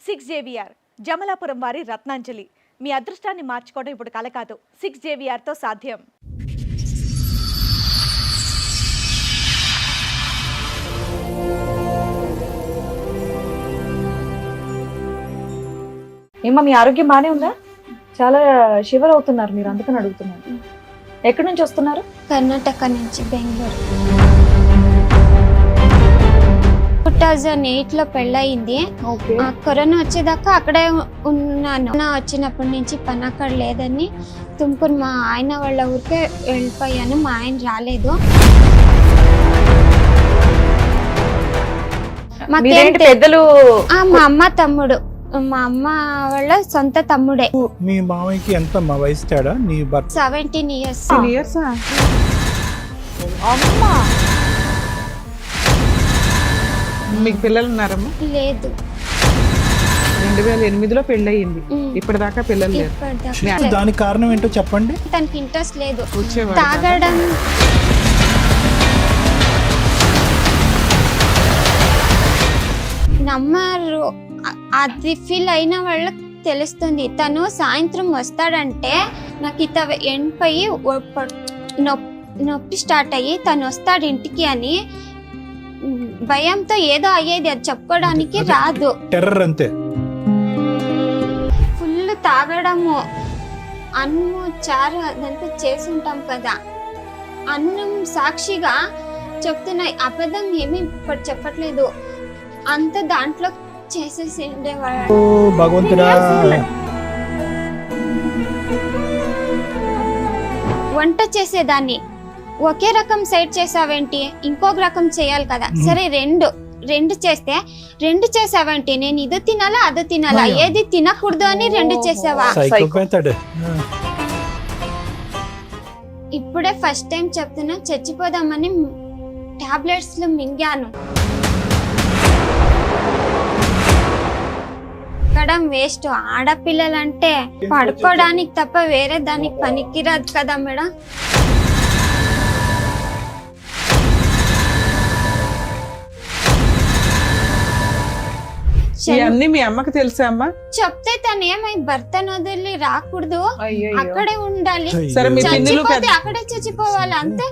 6JVR Jamalapuram వారి రత్నాంజలి. మీ అదృష్టాన్ని మార్చుకోవడం ఇప్పుడు కల కాదు, 6JVR తో సాధ్యం. ఏమో మీ ఆరోగ్యం బానే ఉందా? చాలా షివర్ అవుతున్నారు మీరు, అందుకని అడుగుతున్నారు. ఎక్కడి నుంచి వస్తున్నారు? కర్ణాటక నుంచి బెంగళూరు. 2008లో పెళ్ళయింది. కరోనా వచ్చేదాకా అక్కడే ఉన్నాను. వచ్చినప్పటి నుంచి పని అక్కడ లేదని తుమ్కూరు మా ఆయన వాళ్ళ ఊరికే వెళ్ళిపోయాను. మా ఆయన రాలేదు. పెద్దలు మా అమ్మ తమ్ముడు, మా అమ్మ వాళ్ళ సొంత తమ్ముడే. మీ మామయ్యకి ఎంత వయసు తేడా? నీ భర్త 17 years. అమ్మా, మీకు పిల్లలు ఉన్నారమ్మా? లేదు. 2008లో పెళ్ళయింది, ఇప్పటిదాకా పిల్లలు లేరు. ఇప్పటిదాకా దానికి కారణం ఏంటో చెప్పండి. తనకి ఇంట్రెస్ట్ లేదు, వచ్చేవాడు తాగడం. నమ్మరు, అది ఫీల్ అయిన వాళ్ళకి తెలుస్తుంది. తను సాయంత్రం వస్తాడంటే నాకు ఇత ఎండిపోయి నొప్పి స్టార్ట్ అయ్యి తను వస్తాడు ఇంటికి అని భయంతో ఏదో అయ్యేది, అది చెప్పుకోవడానికి రాదు. టెర్రర్ అంతే. ఫుల్ తాగడము, అన్నము చారు అదంతా చేసి ఉంటాం కదా, అన్నం సాక్షిగా చెప్తున్నాయి, అబద్ధం ఏమీ ఇప్పుడు చెప్పట్లేదు. అంత దాంట్లో చేసేసి ఉండేవాడు. భగవంతుడా, వంట చేసేదాన్ని ఒకే రకం సైడ్ చేసావేంటి, ఇంకొక రకం చేయాలి కదా. సరే రెండు చేస్తే రెండు చేసావేంటి, నేను ఇది తినాలా అది తినాలా, ఏది తినకూడదు అని రెండు చేసావా? ఇప్పుడే ఫస్ట్ టైం చెప్తున్నా, చచ్చిపోదామని టాబ్లెట్స్ లో మింగాను. ఎక్కడం వేస్ట్. ఆడపిల్లలంటే పడుకోవడానికి తప్ప వేరే దానికి పనికిరాదు కదా మేడం. ఇవన్నీ మీ అమ్మకి తెలుసా అమ్మా? చెప్తే తను ఏమై భర్తను వదిలి రాకూడదు, అక్కడే ఉండాలి, సరే మీ పిన్నులు చచ్చిపోతే అక్కడే చచ్చిపోవాలి అంతే.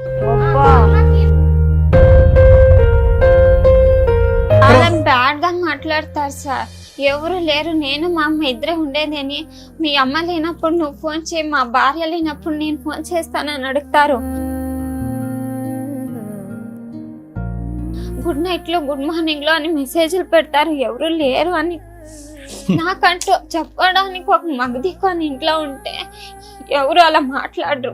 అలా బ్యాడ్ గా మాట్లాడతారు సార్. ఎవరు లేరు, నేను మా అమ్మ ఇద్దరే ఉండేదని. మీ అమ్మ లేనప్పుడు నువ్వు ఫోన్ చేయి, మా భార్య లేనప్పుడు నేను ఫోన్ చేస్తానని అడుగుతారు. గుడ్ నైట్ లో గుడ్ మార్నింగ్ లో అని మెసేజ్లు పెడతారు, ఎవరు లేరు అని. నాకంటూ చెప్పడానికి ఒక మగది కొని ఇంట్లో ఉంటే ఎవరు అలా మాట్లాడరు.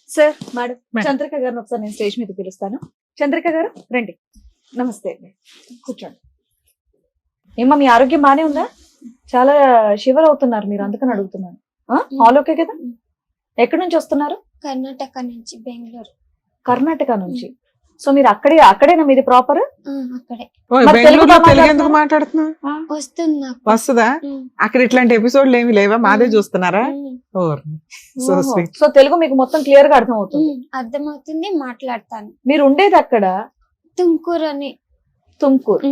సార్, మేడం, చంద్రిక గారిని ఒకసారి నేను స్టేజ్ మీద పిలుస్తాను. చంద్రిక గారు రండి. నమస్తే అండి, కూర్చోండి. ఏమో మీ ఆరోగ్యం బానే ఉందా? చాలా షివర్ అవుతున్నారు మీరు, అందుకని అడుగుతున్నాను. ఆల్ ఓకే కదా? ఎక్కడి నుంచి వస్తున్నారు? కర్ణాటక నుంచి బెంగళూరు. కర్ణాటక నుంచి. సో మీరు అక్కడేనా మీది ప్రాపర్? అక్కడే. బెంగళూరులో తెలుగు ఎందుకు మాట్లాడుతున్నా? వస్తుంది నాకు. వస్తుందా? అక్కడ ఇట్లాంటి ఎపిసోడ్లు ఏమి లేవా? మాదే చూస్తున్నారా? సో తెలుగు మీకు మొత్తం క్లియర్ గా అర్థం అవుతుంది? అర్థమవుతుంది, మాట్లాడతాను. మీరు ఉండేది అక్కడ? తుమ్కూరు అని. తుమ్కూరు.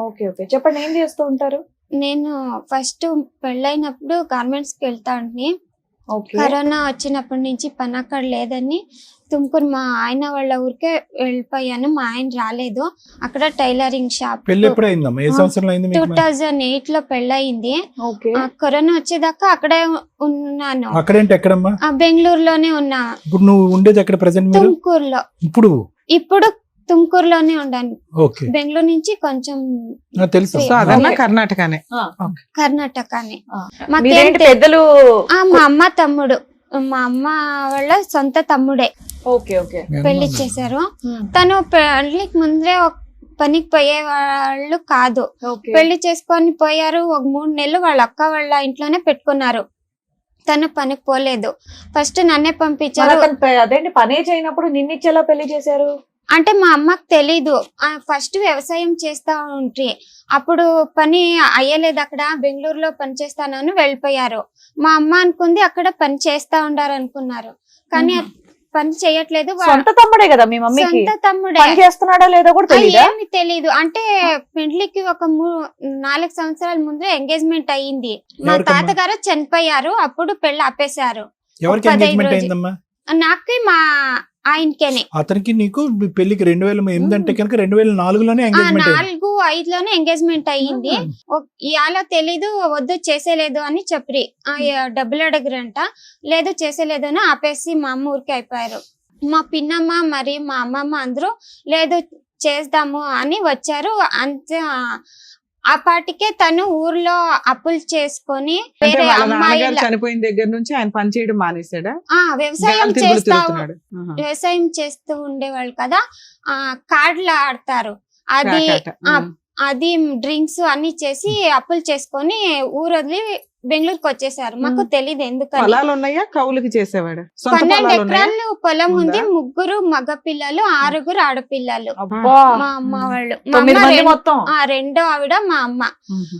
ఓకే ఓకే, చెప్పండి, ఏం చేస్తూ ఉంటారు? నేను ఫస్ట్ పెళ్ళైనప్పుడు గార్మెంట్స్ కి వెళ్తాను. కరోనా వచ్చినప్పటి నుంచి పని అక్కడ లేదని తుమ్కూరు మా ఆయన వాళ్ళ ఊరికే వెళ్ళిపోయాను. మా ఆయన రాలేదు. అక్కడ టైలరింగ్ షాప్. 2008లో పెళ్ళయింది. కరోనా వచ్చేదాకా అక్కడే ఉన్నాను. బెంగళూరులోనే ఉన్నా. తుమ్కూరులో. ఇప్పుడు తుమ్కూరులోనే ఉండాను. బెంగళూరు నుంచి కొంచెం కర్ణాటకనే. పెద్దలు మా అమ్మ తమ్ముడు, మా అమ్మ వాళ్ళ సొంత తమ్ముడే. పెళ్లి చేశారు. తను పెళ్లికి ముందే పనికి పోయే వాళ్ళు కాదు, పెళ్లి చేసుకొని పోయారు. ఒక 3 నెలలు వాళ్ళ అక్క వాళ్ళ ఇంట్లోనే పెట్టుకున్నారు. తను పనికి పోలేదు. ఫస్ట్ నన్నే పంపించారు. అదేంటి, పనే చేయనప్పుడు నిన్నిచ్చేలా పెళ్లి చేశారు? అంటే మా అమ్మకి తెలీదు. ఫస్ట్ వ్యవసాయం చేస్తా ఉంటే అప్పుడు పని అయ్యలేదు, అక్కడ బెంగళూరులో పని చేస్తానని వెళ్ళిపోయారు. మా అమ్మ అనుకుంది అక్కడ పని చేస్తా ఉండారు అనుకున్నారు, కానీ పని చేయట్లేదు. సొంత తమ్ముడే కదా మీ మమ్మీకి, సొంత తమ్ముడే. పని చేస్తున్నాడో లేదో కూడా తెలియదా? ఏమి తెలీదు. అంటే పెళ్లికి ఒక 4 సంవత్సరాల ముందు ఎంగేజ్మెంట్ అయ్యింది. మా ఎవరికమ్మా? తాతగారు చనిపోయారు, అప్పుడు పెళ్లి ఆపేశారు. ఎవరికి 15 ఎంగేజ్మెంట్ రోజులు. అయిందమ్మా? నాకు మా ఆయనకేనే అతనికి నీకు పెళ్లికి 2008 అంటే కనుక 2004లోనే ఎంగేజ్మెంట్ అయింది. 4-5లోనే ఎంగేజ్మెంట్ అయ్యింది. ఇవాళ తెలీదు, వద్దు చేసేలేదు అని చెప్పి డబ్బులు అడగరంట. లేదు చేసేలేదు అని ఆపేసి మా అమ్మ ఊరికి అయిపోయారు. మా పిన్నమ్మ మరి మా అమ్మమ్మ అందరూ లేదు చేద్దాము అని వచ్చారు. అంతే ఆ పాటికే తను ఊర్లో అప్పులు చేసుకొని అంటే వేరే వాళ్ళ నాన్నగారు అమ్మాయిల చనిపోయిన దగ్గర నుంచి ఆయన పని చేయడం మానేశాడా? వ్యవసాయం గాలి తిరుగులు చేస్తా తిరుగుతున్నాడు. ఆహా. వ్యవసాయం చేస్తూ ఉండేవాళ్ళు కదా, కార్డులు ఆడతారు. అది కాకాట. అది డ్రింక్స్ అన్ని చేసి అప్పులు చేసుకొని ఊరు వదిలి బెంగళూరుకి వచ్చేసారు. మాకు తెలీదు ఎందుకని. పొలాలు ఉన్నాయా, కౌలుకి చేసేవాడు? సొంత 12 పొలాలు ఉన్నాయా? ఎకరాలు పొలం ఉంది, ఉందా? 3 మగ పిల్లలు, 6 ఆడపిల్లలు. అబ్బా. మా అమ్మ వాళ్ళు, మా 9 అమ్మ మంది మొత్తం. రెండో ఆవిడ మా అమ్మ. ఉహు.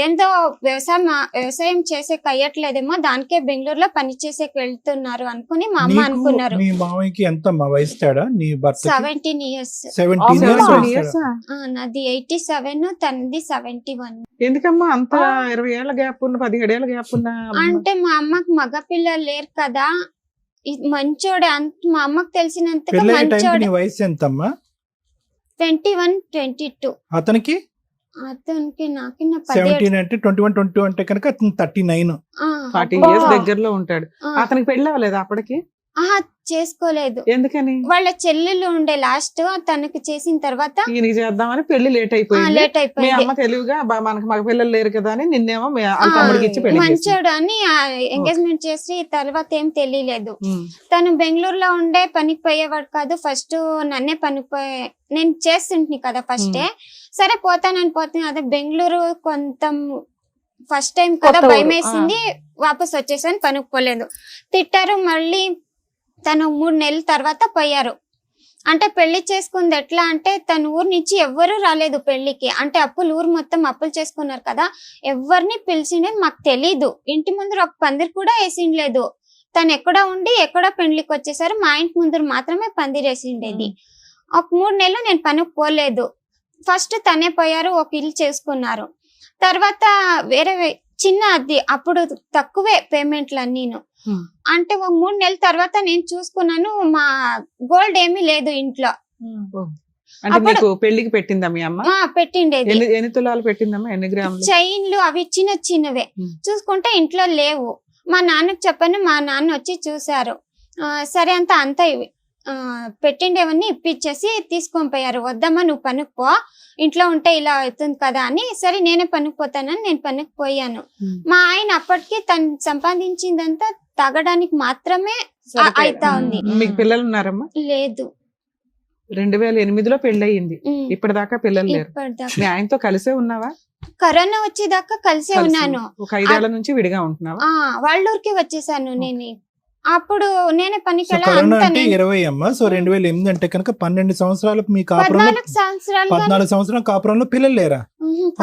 ఏందో వ్యవసాయం చేసే కయ్యట్లేదేమో, దానికే బెంగళూరులో పని చేసేకి వెళ్తున్నారు అనుకుని మా అమ్మ నీకు అనుకున్నారు. మీ మామయ్యకి ఎంత వయసు తేడా నీ భర్త? 17 years. 17 years 17 వయసు years తేడా. ఆ? నాది 87, తనది 71. ఎందుకమ్మా అంత 20 ఏళ్ల గ్యాప్ ఉన్న 17 ఏళ్ల గ్యాప్ ఉన్న అంటే మా అమ్మకి మగ పిల్లలు లేరు కదా, మంచోడే. మా అమ్మకి తెలిసినంతగా పెళ్ళయ్యే టైంకి మంచోడే. నీ వయసు ఎంతమ్మా? 21, 22. అతనికి అతనికి నాకు 17 అంటే 21, 22 అంటే కనుక అతను 39. 40 అబ్బా. ఇయర్స్ దగ్గరలో ఉంటాడు. అతనికి పెళ్లి అవ్వలేదు అప్పటికి? చేసుకోలేదు. ఎందుకని? వాళ్ళ చెల్లెలు ఉండే లాస్ట్, తనకు చేసిన తర్వాత ఈయనకి చేద్దామని పెళ్లి లేట్ అయిపోయింది. లేట్ మీ అయిపోయింది. అమ్మ తెలివిగా మనకు మగ పిల్లలు లేరు కదా అని నిన్నేమో వాళ్ళ తమ్ముడికి ఇచ్చి పెళ్లి చేసింది. మంచోడు అని ఎంగేజ్మెంట్ చేసి తర్వాత ఏం తెలియలేదు. ఉమ్. తను బెంగళూరులో ఉండే పనికి పోయేవాడు కాదు. ఫస్ట్ నన్నే నేను చేస్తుంటే కదా ఫస్టే, సరే పోతానని పోతాను. అదే బెంగళూరు కొంత ఫస్ట్ టైం కదా, కొత్త ఊరు. భయం వేసింది. వాపస్ వచ్చేసాను, పనికి పోలేదు. తిట్టారు. మళ్ళీ తను 3 నెలల తర్వాత పోయారు. అంటే పెళ్లి చేసుకుంది ఎట్లా అంటే, తన ఊరు నుంచి ఎవ్వరూ రాలేదు పెళ్లికి. అంటే ఊరు మొత్తం అప్పులు చేసుకున్నారు కదా, ఎవరిని పిలిచిండేది మాకు తెలీదు. ఇంటి ముందర ఒక పందిరి కూడా వేసిండలేదు. తను ఎక్కడ ఉండి ఎక్కడ పెళ్లికి వచ్చేసారు. మా ఇంటి ముందర మాత్రమే పందిరి వేసిండేది. ఒక 3 నెలలు నేను పనికి పోలేదు. ఫస్ట్ తనే పోయారు, ఒక ఇల్లు చేసుకున్నారు. తర్వాత వేరే చిన్న అది అప్పుడు తక్కువే పేమెంట్లు అన్నీను. అంటే ఒక 3 నెలల తర్వాత నేను చూసుకున్నాను, మా గోల్డ్ ఏమీ లేదు ఇంట్లో. అంటే నీకు పెళ్లికి పెట్టిందా మీ అమ్మ? పెట్టిండేది. ఎన్ని తులాలు పెట్టిందమ్మా? ఎన్ని గ్రాములు? చైన్లు అవి చిన్నవే. చూసుకుంటే ఇంట్లో లేవు. మా నాన్నకి చెప్పాను, మా నాన్న వచ్చి చూసారు. సరే అంతా పెట్టిండేవన్నీ ఇప్పించేసి తీసుకొని పోయారు. వద్దమ్మా నువ్వు పనికి పో, ఇంట్లో ఉంటే ఇలా అవుతుంది కదా అని. సరే నేనే పనికి పోతానని నేను పనికి పోయాను. మా ఆయన అప్పటికి తను సంపాదించిందంతా తాగడానికి మాత్రమే అయితా ఉంది. మీకు పిల్లలు ఉన్నారమ్మా? లేదు. 2008లో పెళ్లి అయ్యింది. ఇప్పటిదాకా పిల్లలు లేరు. ఇప్పటిదాకా మీ ఆయనతో కలిసే ఉన్నావా? కరోనా వచ్చేదాకా కలిసే ఉన్నాను. ఒక 5 ఏళ్ల నుంచి విడిగా ఉంటున్నావా? వాళ్ళ ఊరికి వచ్చేసాను నేను. అప్పుడు నేనే పనికి సో కరోనా అంటే 20 అమ్మా. సో 2008 అంటే కనుక 12 సంవత్సరాలు మీ కాపురంలో 14 సంవత్సరాలు 14 సంవత్సరాల కాపురంలో పిల్లలు లేరా?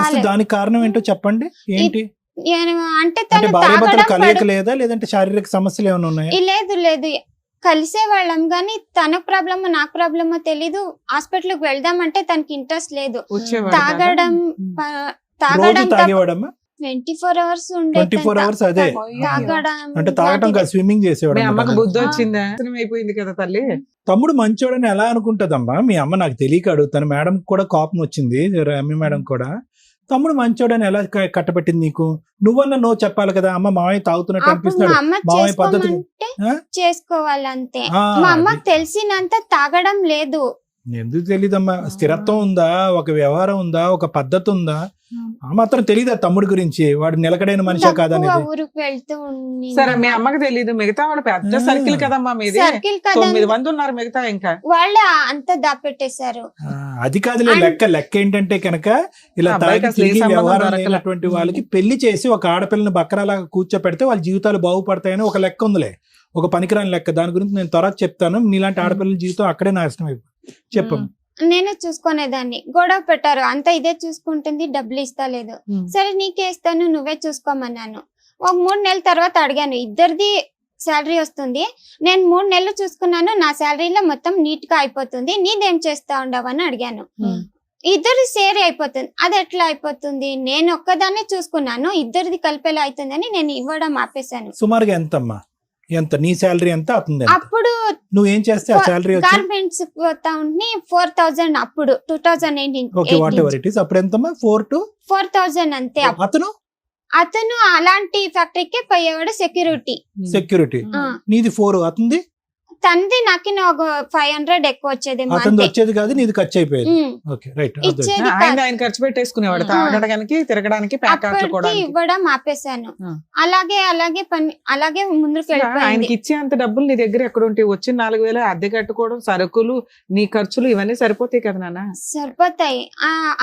అసలు దానికి కారణం ఏంటో చెప్పండి. ఏంటి అంటే అంటే భార్య భర్తలు కలయిక లేదా, లేదంటే శారీరక సమస్యలు ఏమైనా ఉన్నాయా? లేదు కలిసే వాళ్ళం గానీ తనకు ప్రాబ్లమ్ నాకు ప్రాబ్లమో తెలీదు. హాస్పిటల్ కి వెళ్దామంటే తనకి ఇంట్రెస్ట్ లేదు. వచ్చేవాడు తాగడం రోజు తాగేవాడమ్మా? 24 hours 24 hours. అదే అంటే తాగటం కాదు, స్విమ్మింగ్ చేసేవాడు. మీ అమ్మకు బుద్ధి వచ్చిందా? అయిపోయింది కదా తల్లి. తమ్ముడు మంచోడని ఎలా అనుకుంటదమ్మా మీ అమ్మ? నాకు తెలియక అడుగుతాను. మేడం కూడా కోపం వచ్చింది, రమ్య మేడం కూడా. తమ్ముడు మంచోడని ఎలా కట్టబెట్టింది నీకు? నువ్వన్నా నో చెప్పాలి కదా. అమ్మ మావయ్య తాగుతున్నట్టు అనిపిస్తున్నాడు, మావయ్య పద్ధతి చేసుకోవాలంతే. మా అమ్మకి తెలిసినంత తాగడం లేదు. ఎందుకు తెలీదమ్మా? స్థిరత్వం ఉందా, ఒక వ్యవహారం ఉందా, ఒక పద్ధతి ఉందా? ఆ మాత్రం తెలీదా తమ్ముడి గురించి? వాడు నిలకడైన మనిషా కాదనేది. ఊరికి వెళ్తూ సరే మీ అమ్మకి తెలీదు, మిగతా వాడు పెద్ద సర్కిల్ కదమ్మా మీది. సర్కిల్ కదా, 9 మంది ఉన్నారు మిగతా. ఇంకా వాళ్ళే అంతా దాపెట్టేశారు. అది కాదులే లెక్క ఏంటంటే కనుక ఇలా తాగి తిరిగి వ్యవహారం లేనటువంటి వాళ్ళకి పెళ్లి చేసి ఒక ఆడపిల్లని బక్కరాలాగా కూర్చోపెడితే వాళ్ళ జీవితాలు బాగుపడతాయని ఒక లెక్క ఉందిలే, ఒక పనికిరాని లెక్క. దాని గురించి నేను త్వరగా చెప్తాను. నీలాంటి ఆడపిల్లల జీవితం అక్కడే నాశనం అయిపోయింది. చెప్పం. నేనే చూసుకునేదాన్ని. గొడవ పెట్టారు, అంత ఇదే చూసుకుంటుంది, డబ్బులు ఇస్తలేదు. సరే నీకే ఇస్తాను, నువ్వే చూసుకోమన్నాను. ఒక 3 నెలల తర్వాత అడిగాను, ఇద్దరిది శాలరీ వస్తుంది, నేను 3 నెలలు చూసుకున్నాను, నా శాలరీలో మొత్తం నీట్ గా అయిపోతుంది, నీదేం చేస్తా ఉండవని అడిగాను. ఇద్దరు షేర్ అయిపోతుంది. అది ఎట్లా అయిపోతుంది? నేను ఒక్కదాన్నే చూసుకున్నాను, ఇద్దరిది కలిపేలా అవుతుందని నేను ఇవ్వడం ఆపేశాను. సుమారుగా ఎంతమ్మా? ఎంత నీ శాలరీ ఎంత అవుతుంది? అప్పుడు నువ్వేం చేస్తే ఆ శాలరీ గార్మెంట్స్ పోతా ఉంటే 4,000, అప్పుడు 2018. Okay, what ever it is. అప్పుడు ఎంతమ్మా? 4,000 అంతే. అతను అలాంటి ఫ్యాక్టరీకే పోయేవాడు, సెక్యూరిటీ. నీది 4, అతనిది? తనది నాకు ఒక 500 ఎక్కువ వచ్చేది. అతనిది వచ్చేది కాదు, నీది ఖర్చు అయిపోయేది. Okay, right. ఇచ్చేది ఆయన ఖర్చు పెట్టేసుకునేవాడు, తాగడానికి తిరగడానికి ప్యాకెట్లు కూడా ఇవ్వడం ఆపేశాను. అలాగే ముందుకు వెళ్ళిపోయింది. ఆయనకి ఇచ్చే అంత డబ్బులు నీ దగ్గర ఎక్కడ ఉంటాయి? వచ్చిన 4,000 అద్దె కట్టుకోవడం, సరుకులు, నీ ఖర్చులు ఇవన్నీ సరిపోతాయి కదా నాన్న? సరిపోతాయి.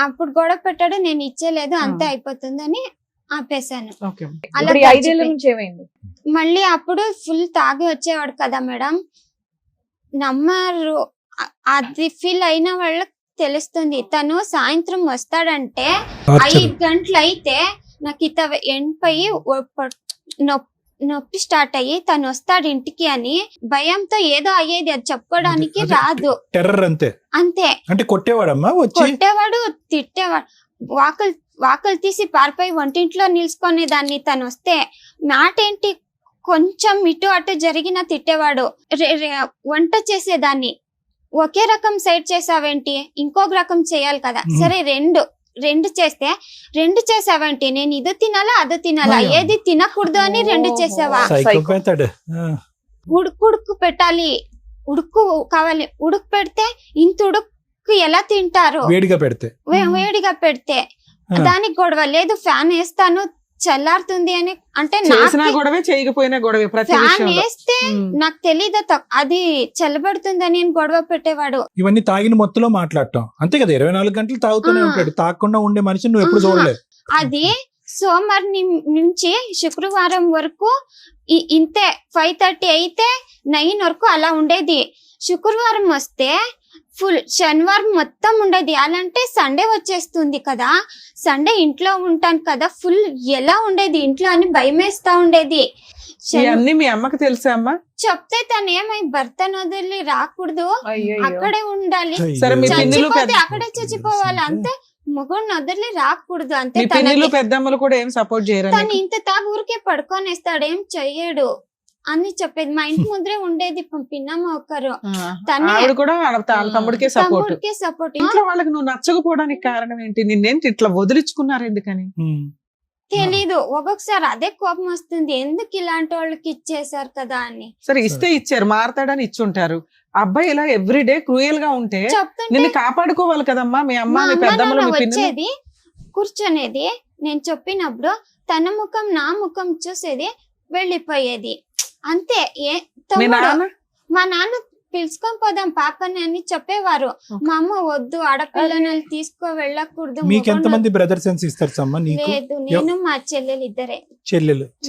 అప్పుడు గొడవ పెట్టాడు, నేను ఇచ్చేలేదు, అంతే అయిపోతుందని ఆపేశాను. ఇప్పుడు ఈ 5 ఏళ్ల నుంచి ఏమైంది? మళ్ళీ అప్పుడు ఫుల్ తాగి వచ్చేవాడు కదా మేడం, నమ్మరు. అది ఫీల్ అయిన వాళ్ళకి తెలుస్తుంది. తను సాయంత్రం వస్తాడంటే 5 గంటలు అయితే నాకు ఇత ఎండిపోయి నొప్పి స్టార్ట్ అయ్యి తను వస్తాడు ఇంటికి అని భయంతో ఏదో అయ్యేది, అది చెప్పుకోవడానికి రాదు. టెర్రర్ అంతే. అంటే కొట్టేవాడమ్మా వచ్చి? కొట్టేవాడు, తిట్టేవాడు, వాకలు తీసి పారిపోయి వంటింట్లో నిలుచుకునేదాన్ని. తను వస్తే మాట ఏంటి, కొంచెం ఇటు అటు జరిగిన తిట్టేవాడు. వంట చేసేదాన్ని, ఒకే రకం సైడ్ చేసావేంటి, ఇంకొక రకం చేయాలి కదా, సరే రెండు చేస్తే 2 చేసావేంటి, నేను ఇది తినాలా అది తినాలా, ఏది తినకూడదు అని 2 చేసావా? ఉడుకు పెట్టాలి, ఉడుకు కావాలి, ఉడుకు పెడితే ఇంత ఉడుకు ఎలా తింటారు? వేడిగా పెడితే దానికి గొడవ లేదు, ఫ్యాన్ వేస్తాను చల్లారుతుంది అని. అంటే గొడవే, చేయకపోయినా గొడవే. ఫ్యాన్ వేస్తే నాకు తెలీదు అది చల్లబడుతుందని గొడవ పెట్టేవాడు. ఇవన్నీ తాగిన మొత్తంలో మాట్లాడటం అంతే కదా? 24 గంటలు తాగుతూనే ఉంటాడు. తాగకుండా ఉండే మనిషి నువ్వు ఎప్పుడు చూడలేదు. అది సోమవారం నుంచి శుక్రవారం వరకు ఇంతే, 5:30 అయితే 9 వరకు అలా ఉండేది. శుక్రవారం వస్తే ఫుల్, శనివారం మొత్తం ఉండేది. అలాంటే సండే వచ్చేస్తుంది కదా, సండే ఇంట్లో ఉంటాను కదా, ఫుల్ ఎలా ఉండేది ఇంట్లో అని భయమేస్తా ఉండేది. అన్ని మీ అమ్మకి తెలుసా అమ్మా? చెప్తే తను ఏమై భర్తను వదిలి రాకూడదు, అక్కడే ఉండాలి, అక్కడే చచ్చిపోవాలి అంతే, మగోడిని వదిలి రాకూడదు అంతే. పెద్దమ్మలు కూడా ఏం సపోర్ట్ చేయరు. తను ఇంత తాగు ఊరికే పడుకొనేస్తాడు, ఏం చెయ్యడు అని చెప్పేది. మా ఇంటి ముందరే ఉండేది పిన్నమ్మ ఒకరు, తమ్ముడికే సపోర్ట్. ఇంట్లో వాళ్ళకి నువ్వు నచ్చకపోవడానికి కారణం ఏంటి? నిన్నేంటి ఇట్లా వదిలించుకున్నారు ఎందుకని తెలీదు. ఒక్కొక్కసారి అదే కోపం వస్తుంది, ఎందుకు ఇలాంటి వాళ్ళకి ఇచ్చేసారు కదా అని. సరే ఇస్తే ఇచ్చారు, మారతాడని ఇచ్చుంటారు. అబ్బాయి ఇలా ఎవ్రీడే క్రూయల్ గా ఉంటే నిన్ను కాపాడుకోవాలి కదమ్మా. మీ అమ్మ, మీ పెద్దమ్మలు వచ్చేది, కూర్చొనేది, నేను చెప్పినప్పుడు తన ముఖం నా ముఖం చూసేది, వెళ్ళిపోయేది అంతే. మా నాన్న పిలుచుకొని పోదాం పాపని అని చెప్పేవారు. మా అమ్మ వద్దు, ఆడపిల్లని తీసుకో వెళ్ళకూడదు. మీకెంతమంది బ్రదర్స్ అండ్ సిస్టర్స్ అమ్మా? లేదు, నేను మా చెల్లెలు ఇద్దరే.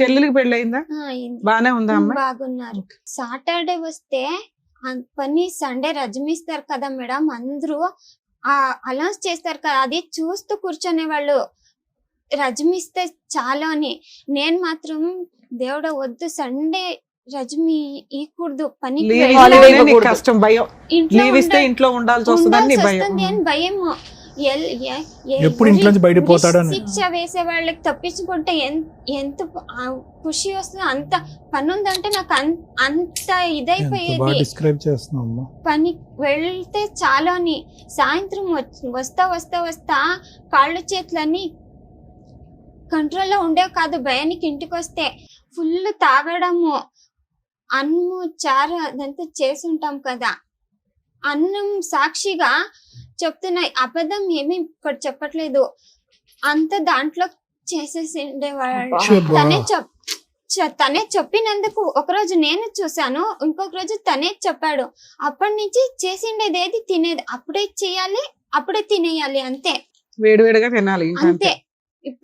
చెల్లెలికి పెళ్ళయిందా? బానే ఉందా అమ్మ? బాగున్నారు. సాటర్డే వస్తే పని, సండే రజమిస్తారు కదా మేడం, అందరూ అనౌన్స్ చేస్తారు కదా, అది చూస్తూ కూర్చొనే వాళ్ళు. రజమిస్తే చాలు అని. నేను మాత్రం దేవుడు వద్దు, సండే రజమి ఈకూడదు, పని ఇంట్లో ఉండాల్సి వస్తుంది అని భయము. శిక్ష వేసే వాళ్ళకి తప్పించుకుంటే ఎంత ఖుషి వస్తుంది. అంత పని ఉందంటే నాకు అంత ఇదైపోయేది. పని వెళ్తే చాలు అని. సాయంత్రం వస్తా కాళ్ళు చేతులని కంట్రోల్లో ఉండేవి కాదు. భయానికి ఇంటికి వస్తే ఫుల్ తాగడము, అన్నము చారు అదంతా చేసి ఉంటాం కదా, అన్నం సాక్షిగా చెప్తున్నా, అబద్ధం ఏమి ఇక్కడ చెప్పట్లేదు, అంత దాంట్లో చేసేసి ఉండేవాళ్ళు. తనే చెప్పినందుకు ఒకరోజు నేను చూసాను, ఇంకొక రోజు తనే చెప్పాడు. అప్పటి నుంచి చేసిండేది ఏది తినేది అప్పుడే చేయాలి, అప్పుడే తినేయాలి అంతే, వేడివేడిగా తినాలి అంతే.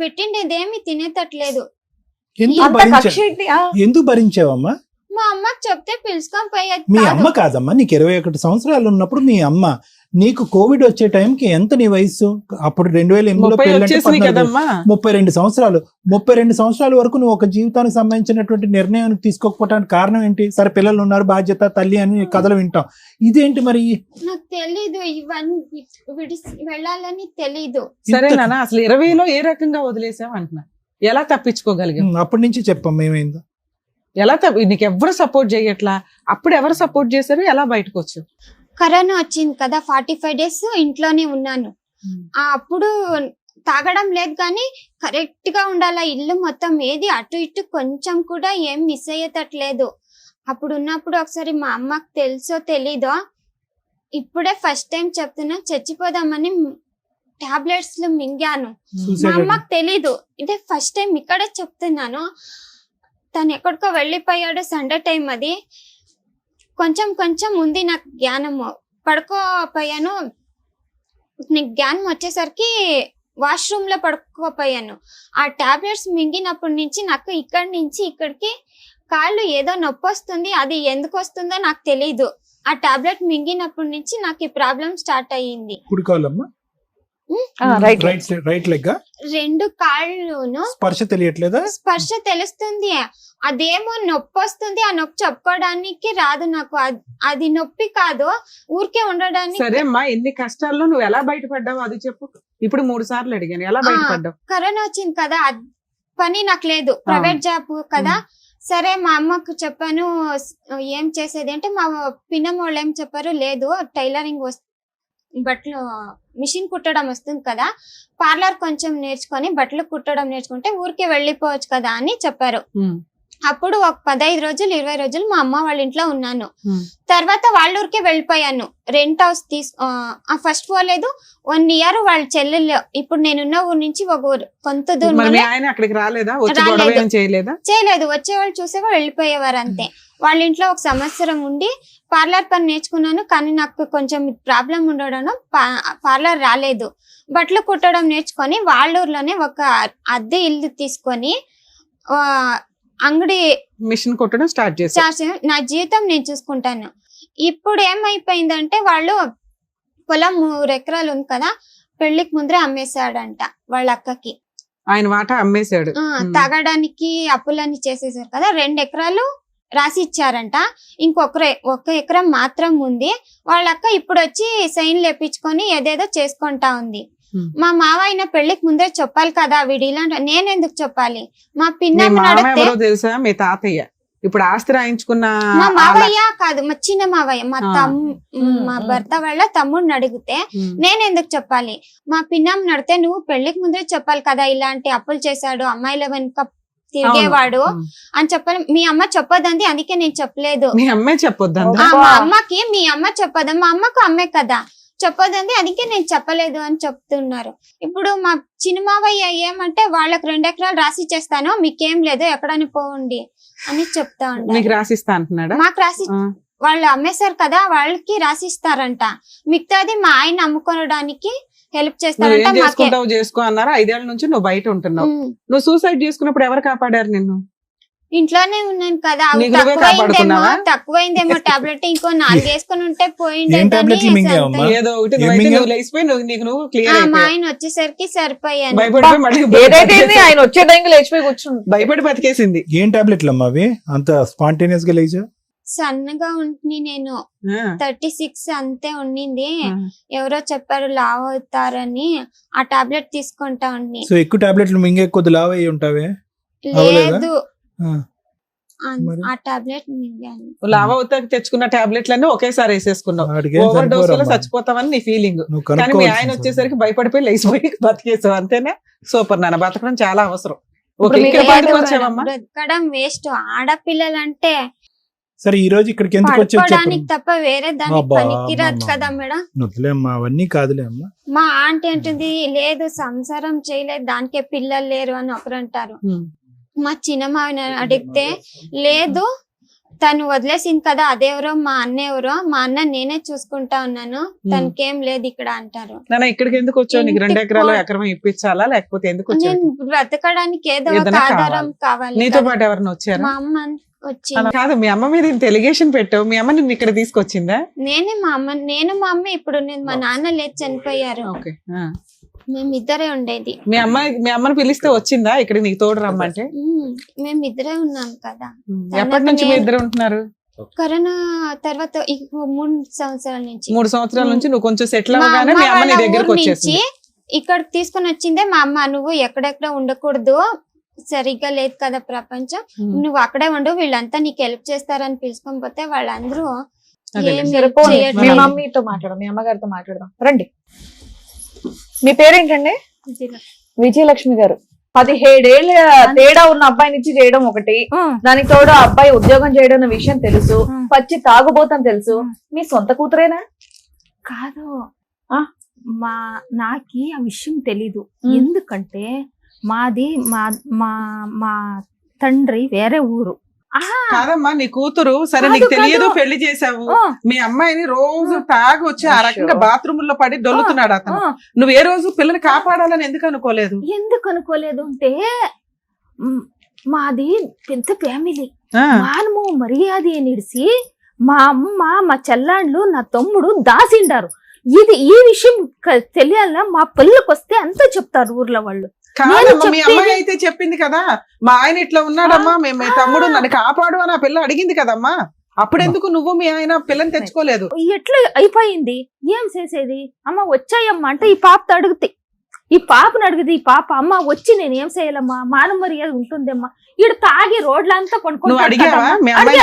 పెట్టిండేదేమి తినేటట్లేదు. ఎందుకు భరించావమ్మా? మా అమ్మకి చెప్తే పిలుచుకొని పోయేది మీ కాదు. అమ్మ కాదమ్మా, నీకు 21 సంవత్సరాలు ఉన్నప్పుడు మీ అమ్మ, నీకు కోవిడ్ వచ్చే టైంకి ఎంత నీ వయసు? అప్పుడు 2008లో 30 వచ్చేసినాయి కదమ్మా. 32 సంవత్సరాలు. 32 సంవత్సరాల వరకు నువ్వు ఒక జీవితానికి సంబంధించినటువంటి నిర్ణయం తీసుకోకపోవడానికి కారణం ఏంటి? సరే పిల్లలు ఉన్నారు, బాధ్యత, తల్లి అని కథలు వింటాం. ఇదేంటి మరి? నాకు తెలీదు ఇవన్నీ విడిసి వెళ్ళాలని తెలీదు. సరే నాన్న, అసలు 20లో ఏ రకంగా వదిలేసావు అంటున్నా, ఎలా తప్పించుకోగలిగాం? అప్పటి నుంచి చెప్పమ్మా ఏమైందో. ఎలా నీకు ఎవరు సపోర్ట్ చేయట్లా? అప్పుడు ఎవరు సపోర్ట్ చేశారు? ఎలా బయటకు వచ్చావు? కరోనా వచ్చింది కదా, 45 days ఇంట్లోనే ఉన్నాను. అప్పుడు తాగడం లేదు కానీ కరెక్ట్ గా ఉండాల, ఇల్లు మొత్తం ఏది అటు ఇటు కొంచెం కూడా ఏం మిస్ అయ్యేటట్లేదు. అప్పుడు ఉన్నప్పుడు ఒకసారి మా అమ్మకి తెలుసో తెలీదో, ఇప్పుడే ఫస్ట్ టైం చెప్తున్నా, చచ్చిపోదామని టాబ్లెట్స్ మింగాను. మా అమ్మకి తెలీదు, ఇదే ఫస్ట్ టైం ఇక్కడే చెప్తున్నాను. తను ఎక్కడికో వెళ్ళిపోయాడు, సండే టైం అది. కొంచెం కొంచెం ఉంది నాకు జ్ఞానము, పడుకోపోయాను. నీకు జ్ఞానం వచ్చేసరికి వాష్రూమ్ లో పడుకోపోయాను. ఆ టాబ్లెట్స్ మింగినప్పటి నుంచి నాకు ఇక్కడి నుంచి ఇక్కడికి కాళ్ళు ఏదో నొప్పి వస్తుంది, అది ఎందుకు వస్తుందో నాకు తెలీదు. ఆ టాబ్లెట్ మింగినప్పటి నుంచి నాకు ఈ ప్రాబ్లం స్టార్ట్ అయ్యింది. కుడికాలమ్మా, రైట్ లెగ్, రెండు కాళ్ళును స్పర్శ తెలియట్లేదా? స్పర్శ తెలుస్తుంది, అదేమో నొప్పి వస్తుంది. ఆ నొప్పి చెప్పుకోవడానికి రాదు నాకు. అది నొప్పి కాదు, ఊరికే ఉండడానికి. సరే అమ్మా, ఎన్ని కష్టాల్లో నువ్వు ఎలా బయటపడ్డావు అది చెప్పు. ఇప్పుడు 3 సార్లు అడిగాను, ఎలా బయటపడ్డావు? కరోనా వచ్చింది కదా, పని నాకు లేదు, ప్రైవేట్ జాబ్ కదా. సరే మా అమ్మకు చెప్పాను ఏం చేసేది అంటే, మా పిన్నమ్మ వాళ్ళు ఏం చెప్పారు, లేదు టైలరింగ్ బట్టలు మిషన్ కుట్టడం వస్తుంది కదా, పార్లర్ కొంచెం నేర్చుకొని బట్టలు కుట్టడం నేర్చుకుంటే ఊరికే వెళ్ళిపోవచ్చు కదా అని చెప్పారు. అప్పుడు ఒక 15 రోజులు 20 రోజులు మా అమ్మ వాళ్ళ ఇంట్లో ఉన్నాను. తర్వాత వాళ్ళ ఊరికే వెళ్ళిపోయాను. రెంట్ హౌస్ ఫస్ట్ పోలేదు, 1 year వాళ్ళ చెల్లెలు, ఇప్పుడు నేనున్న ఊరు నుంచి ఒక ఊరు కొంత దూరం. అక్కడికి రాలేదా? చేయలేదు, వచ్చేవాళ్ళు చూసేవాళ్ళు వెళ్ళిపోయేవారు అంతే. వాళ్ళ ఇంట్లో ఒక సంవత్సరం ఉండి పార్లర్ పని నేర్చుకున్నాను, కానీ నాకు కొంచెం ప్రాబ్లం ఉండడం పార్లర్ రాలేదు. బట్టలు కుట్టడం నేర్చుకొని వాళ్ళ ఊర్లోనే ఒక అద్దె ఇల్లు తీసుకొని అంగడి మిషన్ కుట్టడం స్టార్ట్ చేసి నా జీవితం నేను చూసుకుంటాను. ఇప్పుడు ఏమైపోయిందంటే, వాళ్ళు పొలం 3 ఎకరాలు ఉంది కదా, పెళ్లికి ముందరే అమ్మేశాడంట వాళ్ళ అక్కకి. ఆయన వాటా అమ్మేశాడు. తాగడానికి అప్పులన్నీ చేసేసారు కదా, 2 ఎకరాలు రాసి ఇచ్చారంట. ఒక ఎకరం మాత్రం ఉంది. వాళ్ళ అక్క ఇప్పుడు వచ్చి సైన్ లేపించుకొని ఏదేదో చేసుకుంటా ఉంది. మా మావయ్య పెళ్లికి ముందే చెప్పాలి కదా, వీడిలా నేనెందుకు చెప్పాలి? మా పిన్నమ్మ తెలుసా, మీ తాతయ్య ఇప్పుడు ఆస్తి రాయించుకున్న మా మావయ్య కాదు, మా చిన్న మావయ్య, మా భర్త వాళ్ళ తమ్ముడిని అడిగితే నేనెందుకు చెప్పాలి? మా పిన్నమ్మ నడితే నువ్వు పెళ్లికి ముందే చెప్పాలి కదా, ఇలాంటి అప్పులు చేశాడు, అమ్మాయిల వెనుక తిరిగేవాడు అని చెప్పాలి. మీ అమ్మ చెప్పొద్దంది, అందుకే నేను చెప్పలేదు. మీ అమ్మే చెప్పొద్దు, మా అమ్మకి మీ అమ్మ చెప్పొద్దు, మా అమ్మకు అమ్మే కదా చెప్పొద్దంది, అందుకే నేను చెప్పలేదు అని చెప్తున్నారు. ఇప్పుడు మా చిన్నమావయ్య ఏమంటే, వాళ్ళకి 2 ఎకరాలు రాసి చేస్తాను, మీకేం లేదు ఎక్కడని పోండి అని చెప్తా ఉంటారు. రాసిస్తా అంటున్నాడా? మాకు రాసి వాళ్ళు అమ్మేశారు కదా, వాళ్ళకి రాసిస్తారంట. మిగతాది మా ఆయన అమ్ముకోవడానికి హెల్ప్ చేస్తారంట. చేసుకో అన్నారు. 5 ఏళ్ల నుంచి నువ్వు బయట ఉంటున్నావు. నువ్వు సూసైడ్ చేసుకున్నప్పుడు ఎవరు కాపాడారు నిన్ను? ఇంట్లోనే ఉన్నాను కదా, తక్కువైందేమో టాబ్లెట్, ఇంకో 4 వేసుకుని ఉంటే పోయిండే. మా ఆయన వచ్చేసరికి సరిపోయాను. ఆయన వచ్చే టైంకి లేచిపోయి కూర్చుంది, భయపడి బతికేసింది. ఏం టాబ్లెట్లు అమ్మా అవి? అంత స్పాంటేనియస్ గా లేచా? సన్నగా ఉంటుంది, నేను 36 అంతే ఉండింది. ఎవరో చెప్పారు లావ్ అవుతారని, ఆ టాబ్లెట్ తీసుకుంటా ఉండి. సో ఎక్కువ టాబ్లెట్లు మింగే కొద్ది లావ్ అయ్యి ఉంటావే? లేదు, ఆ టాబ్లెట్ మింగాను. లావ్ అవుతా తెచ్చుకున్న టాబ్లెట్లన్నీ ఒకేసారి వేసేసుకున్నావు. ఓవర్ డోస్ లో చచ్చిపోతావని నీ ఫీలింగ్. కానీ మీ ఆయన వచ్చేసరికి భయపడిపోయి లేచిపోయి బతికేసావు, అంతేనా? సూపర్ నాన్న, బతకడం చాలా అవసరం. బ్రతకడం వేస్ట్. ఆడపిల్లలంటే సరే ఈ రోజు ఇక్కడికి ఎందుకు వచ్చావు తప్ప వేరే దానికి పనికిరాదు కదా మేడం. వదిలేమ్మా, అవన్నీ కాదులే అమ్మా. మా ఆంటీ అంటుంది, లేదు సంసారం చేయలేదు, దానికే పిల్లలు లేరు అని ఒకరు అంటారు. మా చిన్నమావిని అడిగితే, లేదు తను వదిలేసింది కదా, అదెవరో మా అన్న ఎవరో, మా అన్న నేనే చూసుకుంటా ఉన్నాను, తనకేం లేదు ఇక్కడ అంటారు. ఇక్కడికి ఎందుకు వచ్చావు? నీకు 2 ఎకరాలు ఎకరం ఇప్పించాలా, లేకపోతే ఎందుకు? నేను బ్రతకడానికి ఏదో ఒక ఆధారం కావాలి. నీతో పాటు ఎవరైనా వచ్చారు? మా అమ్మ వచ్చింది. అలా కాదు, మీ అమ్మ మీద ఇంత ఎలిగేషన్ పెట్టావు, మీ అమ్మ నిన్ను ఇక్కడ తీసుకొచ్చిందా? నేను మా అమ్మ ఇప్పుడు నేను మా నాన్న లేదు చనిపోయారు. ఓకే. మేమిద్దరే ఉండేది. మీ అమ్మని పిలిస్తే వచ్చిందా ఇక్కడ నీకు తోడు రమ్మంటే? మేమిద్దరే ఉన్నాం కదా. ఎప్పటి నుంచి మీ ఇద్దరు ఉంటున్నారు? కరోనా తర్వాత 3 సంవత్సరాల నుంచి. 3 సంవత్సరాల నుంచి నువ్వు కొంచెం సెటిల్ అవగానే మీ అమ్మ నీ దగ్గరకు వచ్చేసింది. ఇక్కడ తీసుకొని వచ్చిందే మా అమ్మ. నువ్వు ఎక్కడెక్కడ ఉండకూడదు, సరిగ్గా లేదు కదా ప్రపంచం, నువ్వు అక్కడే ఉండు, వీళ్ళంతా నీకు హెల్ప్ చేస్తారని పిలుచుకొని పోతే వాళ్ళందరూ ఏం చేయట్లేదు. మీ మమ్మీతో మాట్లాడదాం, మీ అమ్మగారితో మాట్లాడదాం రండి. మీ పేరేంటండి? విజయలక్ష్మి గారు. 17 ఏళ్ళ తేడా ఉన్న అబ్బాయిని ఇచ్చి చేయడం ఒకటి, దానికి తోడు ఆ అబ్బాయి ఉద్యోగం చేయడం అన్న విషయం తెలుసు, పచ్చి తాగుబోతాం తెలుసు. మీ సొంత కూతురేనా? కాదు, నాకి ఆ విషయం తెలీదు. ఎందుకంటే మాది మా తండ్రి వేరే ఊరు. కాదమ్మా, నీ కూతురు సరే నీకు తెలియదు, పెళ్లి చేసావు, మీ అమ్మాయిని రోజు తాగి వచ్చి ఆ రకంగా బాత్రూమ్ లో పడి దొల్లుతున్నాడు అతను. నువ్వు ఏ రోజు పిల్లని కాపాడాలని ఎందుకు అనుకోలేదు? అంటే మాది పెద్ద ఫ్యామిలీ, మానము మర్యాద నిడిసి మా అమ్మ మా చెల్లాండ్లు నా తమ్ముడు దాసిండారు. ఈ విషయం తెలియాల మా పిల్లలకు వస్తే అంతా చెప్తారు ఊర్లో వాళ్ళు. కాదమ్మా, మీ అమ్మాయి అయితే చెప్పింది కదా, మా ఆయన ఇట్లా ఉన్నాడమ్మా, మీ తమ్ముడు నన్ను కాపాడు అని ఆ పిల్ల అడిగింది కదమ్మా. అప్పుడెందుకు నువ్వు మీ ఆయన పిల్లని తెచ్చుకోలేదు? ఎట్లా అయిపోయింది, ఏం చేసేది? అమ్మ వచ్చాయమ్మా అంటే ఈ పాపతో అడిగితే, ఈ పాపను అడిగితే ఈ పాప అమ్మ వచ్చి నేను ఏం చేయాలమ్మా, మానవ మర్యాద ఉంటుందమ్మా, ఈడు తాగి రోడ్లంతా నువ్వు అడిగావా? మీ అమ్మాయి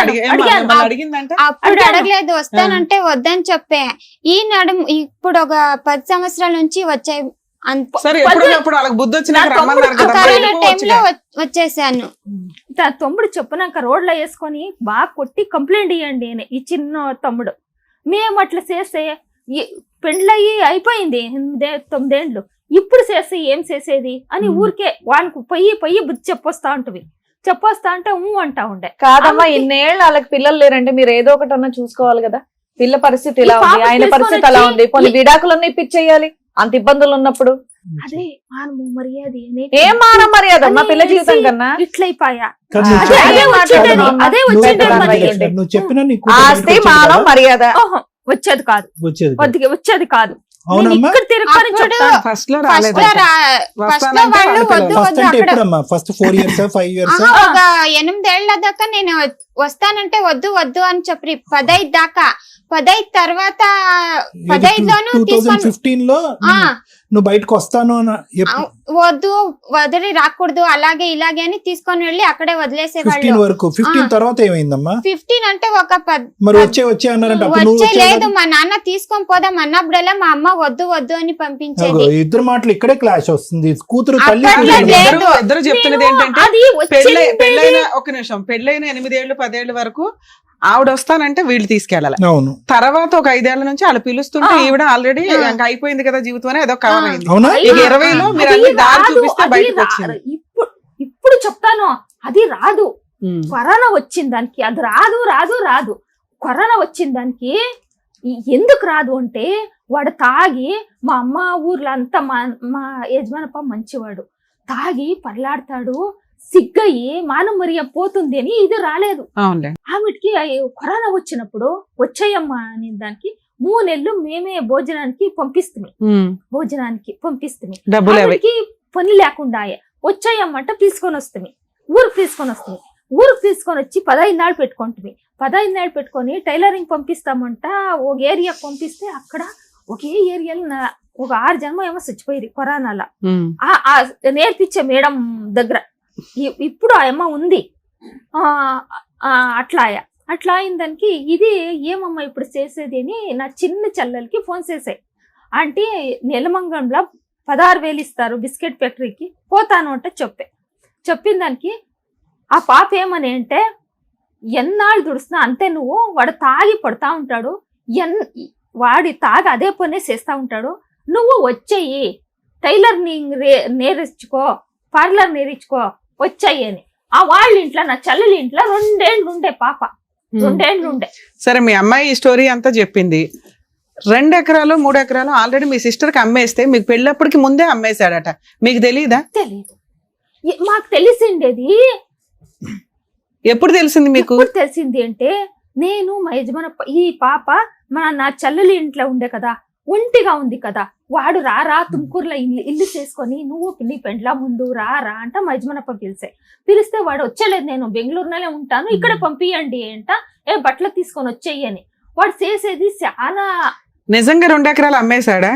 అడిగిందంటే అప్పుడు అడగలేదు, వస్తానంటే వద్దని చెప్పే. ఈ నడుము ఇప్పుడు ఒక 10 సంవత్సరాల నుంచి వచ్చాయి. సరే, ఎప్పుడు వాళ్ళకి బుద్ధి వచ్చినాక రమ్మన్నారు కదా, కరోనా టైంలో వచ్చేసాను. తమ్ముడు చెప్పినాక రోడ్లో వేసుకొని బాగా కొట్టి కంప్లైంట్ ఇవ్వండి అని ఈ చిన్న తమ్ముడు. మేము అట్లా చేస్తే పెండ్లయ్యి అయిపోయింది 9 ఏళ్ళు, ఇప్పుడు చేస్తే ఏం చేసేది అని ఊరికే వానికి పొయ్యి బుద్ధి చెప్పొస్తా ఉంటుంది. చెప్పొస్తా అంటే అంటా ఉండే. కాదమ్మా, ఇన్నేళ్ళు వాళ్ళకి పిల్లలు లేరంటే మీరు ఏదో ఒకటి అన్నా చూసుకోవాలి కదా. పిల్ల పరిస్థితి ఇలా ఉంది, ఆయన పరిస్థితి అలా ఉంది, కొన్ని విడాకులన్నీ ఇప్పించేయాలి అంత ఇబ్బందులు ఉన్నప్పుడు. అదే మానవ మర్యాద. ఏం మానవ మర్యాద అమ్మా పిల్ల జీవితం కన్నా? ఇట్లయిపోయా నువ్వు చెప్పిన ఆస్తి మానవ మర్యాద వచ్చేది కాదు, వచ్చేది కాదు. ఫస్ట్ లో ఫస్ట్ 4 years 5 years ఒక 8 ఏళ్ల దాకా నేను వస్తానంటే వద్దు అని చెప్పి 15 దాకా. 15 తర్వాత 15లోను 2015 లో నువ్వు బయటకు వస్తాను వద్దు వదిలి రాకూడదు అలాగే ఇలాగే అని తీసుకొని వెళ్ళి అక్కడే వదిలేసేవాళ్ళు. 15 వరకు. 15 తర్వాత ఏమైందమ్మా? 15 అంటే ఒక మరి వచ్చే అన్నారంటే వచ్చే లేదు, మా నాన్న తీసుకొని పోదాం అన్నప్పుడల్లా మా అమ్మ వద్దు అని పంపించేది. ఇద్దరు మాటలు ఇక్కడే క్లాష్ వస్తుంది. కూతురు తల్లి ఇద్దరు చెప్తున్నది ఏంటంటే పెళ్ళైన 8 ఏళ్ళు 10 ఏళ్ళ వరకు ఆవిడ వస్తానంటే వీళ్ళు తీసుకెళ్ళాలి. అవును. తర్వాత ఒక 5 ఏళ్ల నుంచి వాళ్ళు పిలుస్తుంటే ఈవిడ ఆల్రెడీ ఇంకా అయిపోయింది కదా జీవితం అని ఏదో కావాలైంది. 20లో మీరు అన్ని దారి చూపిస్తే బయటకు వచ్చింది. ఇప్పుడు చెప్తాను, అది రాదు. కరోనా వచ్చింది దానికి, అది రాదు. కరోనా వచ్చింది దానికి ఎందుకు రాదు అంటే వాడు తాగి, మా అమ్మ ఊర్లో అంతా మా యజమానప్ప మంచివాడు, తాగి పర్లాడతాడు, సిగ్గయి మానవ మర్యాద పోతుంది అని ఇది రాలేదు. ఆమెకి కరోనా వచ్చినప్పుడు వచ్చాయమ్మా అని దానికి 3 నెలలు మేమే భోజనానికి పంపిస్తుంది, పని లేకుండా వచ్చాయమ్మంట తీసుకొని వస్తుంది, ఊరికి తీసుకొని వచ్చి 15 నాళ్ళు పెట్టుకుంటుంది. 15 నాళ్ళు పెట్టుకొని టైలరింగ్ పంపిస్తామంట. ఒక ఏరియాకి పంపిస్తే అక్కడ ఒకే ఏరియాలో ఒక 6 జన్మ ఏమో చచ్చిపోయింది కరోనాలో. నేర్పించే మేడం దగ్గర ఇప్పుడు ఆ అమ్మ ఉంది. అట్లా అయిన దానికి ఇది ఏమమ్మా ఇప్పుడు చేసేది అని నా చిన్న చెల్లెలకి ఫోన్ చేసాయి. అంటే నెలమంగంలో 16,000 ఇస్తారు బిస్కెట్ ఫ్యాక్టరీకి, పోతాను అంటే చెప్పిన దానికి ఆ పాప ఏమని అంటే, ఎన్నాళ్ళు దుడుస్తున్నా అంతే, నువ్వు వాడు తాగి పడుతూ ఉంటాడు, వాడి తాగి అదే పనే చేస్తూ ఉంటాడు, నువ్వు వచ్చేయి టైలర్ నేర్చుకో, పార్లర్ నేర్చుకో వచ్చాయి అని. ఆ వాళ్ళ ఇంట్లో నా చెల్లెలి ఇంట్లో 2 ఏళ్ళు ఉండే పాప, 2 ఏళ్ళు ఉండే. సరే, మీ అమ్మాయి ఈ స్టోరీ అంతా చెప్పింది. 2 ఎకరాలు 3 ఎకరాలు ఆల్రెడీ మీ సిస్టర్ కి అమ్మేస్తే మీకు పెళ్ళప్పటికి ముందే అమ్మేశాడట, మీకు తెలియదా? తెలీదు. మాకు తెలిసిండేది ఎప్పుడు తెలిసింది మీకు? ఎప్పుడు తెలిసింది అంటే, నేను మా యజమానప్ప ఈ పాప నా చెల్లెలి ఇంట్లో ఉండే కదా, ఒంటిగా ఉంది కదా, వాడు రారా తుమ్కూరులో ఇల్లు చేసుకొని నువ్వు నీ పెండ్లా ముందు రారా అంట మా యజమానప్ప పిలిస్తే వాడు వచ్చలేదు, నేను బెంగళూరులోనే ఉంటాను, ఇక్కడ పంపియండి అంట, బట్టలు తీసుకొని వచ్చేయి అని. వాడు చేసేది చాలా. నిజంగా 2 ఎకరాలు అమ్మేశాడా?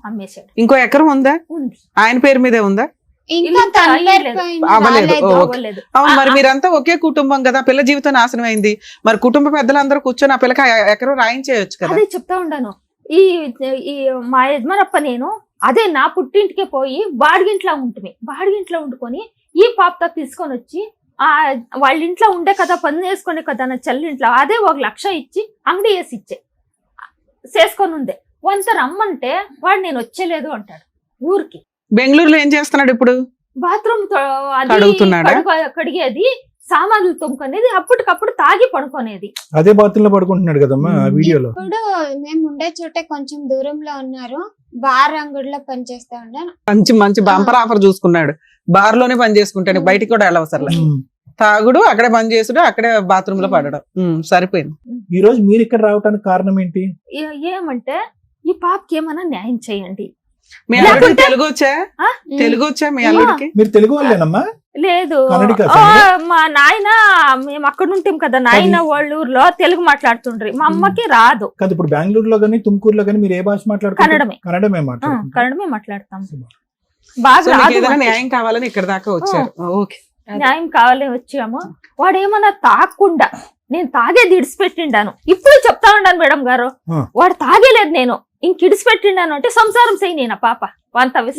అమ్మేశాడు. ఇంకో ఎకరం ఉందా? ఉంది. ఆయన పేరు మీదే ఉందా? ఇంకా తన పేరు పైన అవ్వలేదు. రాలేదు. అవ్వలేదు. అవును, మరి మీరంతా ఒకే కుటుంబం కదా, పిల్ల జీవితం నాశనం అయింది. మరి కుటుంబ పెద్దలందరూ కూర్చొని ఆ పిల్లకి ఎకరం రాయించేయచ్చు కదా. అదే చెప్తా ఉండాను. ఈ మా యజమానప్ప నేను అదే నా పుట్టింటికే పోయి బాడిగింట్లో వండుకొని ఈ పాపతో తీసుకొని వచ్చి వాళ్ళ ఇంట్లో ఉండే కదా, పని చేసుకునే కదా నా చెల్లింట్లో, అదే 1 లక్ష ఇచ్చి అంగడి వేసి ఇచ్చే చేసుకొని ఉండే. వంత రమ్మంటే వాడు నేను వచ్చేలేదు అంటాడు ఊరికి. బెంగళూరులో ఏం చేస్తున్నాడు ఇప్పుడు? బాత్రూమ్ కడుగుతున్నాడా? కడిగేది, సామాన్లు తొమ్ముకునేది, అప్పటికప్పుడు తాగి పడుకునేది. అదే బాత్రూమ్ లో పడుకుంటున్నాడు కదమ్మా వీడియోలో. ఇప్పుడు మేము ఉండే చోటే కొంచెం దూరంలో ఉన్నారు, బార్ అంగుడిలో పనిచేస్తా ఉన్నాను. మంచి బంపర్ ఆఫర్ చూసుకున్నాడు. బార్ లోనే పని చేసుకుంటాడు, బయటికి కూడా వెళ్ళవసరం. తాగుడు, అక్కడే పని చేసుడు, అక్కడే బాత్రూమ్ లో పడడం, సరిపోయింది. ఈ రోజు మీరు ఇక్కడ రావడానికి కారణం ఏంటి? ఏమంటే ఈ పాపకి ఏమైనా న్యాయం చేయండి. మీ అల్లుడికి తెలుగు వచ్చా మీ అల్లుడికి? మీరు తెలుగు వాళ్ళేనమ్మా? లేదు, కన్నడికా? మా నాయన మేము అక్కడ ఉంటాం కదా, నాయన వాళ్ళ ఊర్లో తెలుగు మాట్లాడుతుండ్రి, మా అమ్మకి రాదు. కాదు, ఇప్పుడు బెంగళూరులో గానీ తుమ్కూరులో గానీ మీరు ఏ భాష మాట్లాడుతున్నారు? కన్నడమే మాట్లాడతాం. బాగా ఏదైనా న్యాయం కావాలని ఇక్కడ దాకా వచ్చారు. ఓకే, న్యాయం కావాలని వచ్చాము. వాడు ఏమన్నా తాగకుండా, నేను తాగేది ఇడిచిపెట్టిండాను, ఇప్పుడు చెప్తా ఉన్నాను మేడం గారు, వాడు తాగేలేదు, నేను ఇంక ఇడిచిపెట్టిండాను అంటే సంసారం చెయ్యి నేను పాప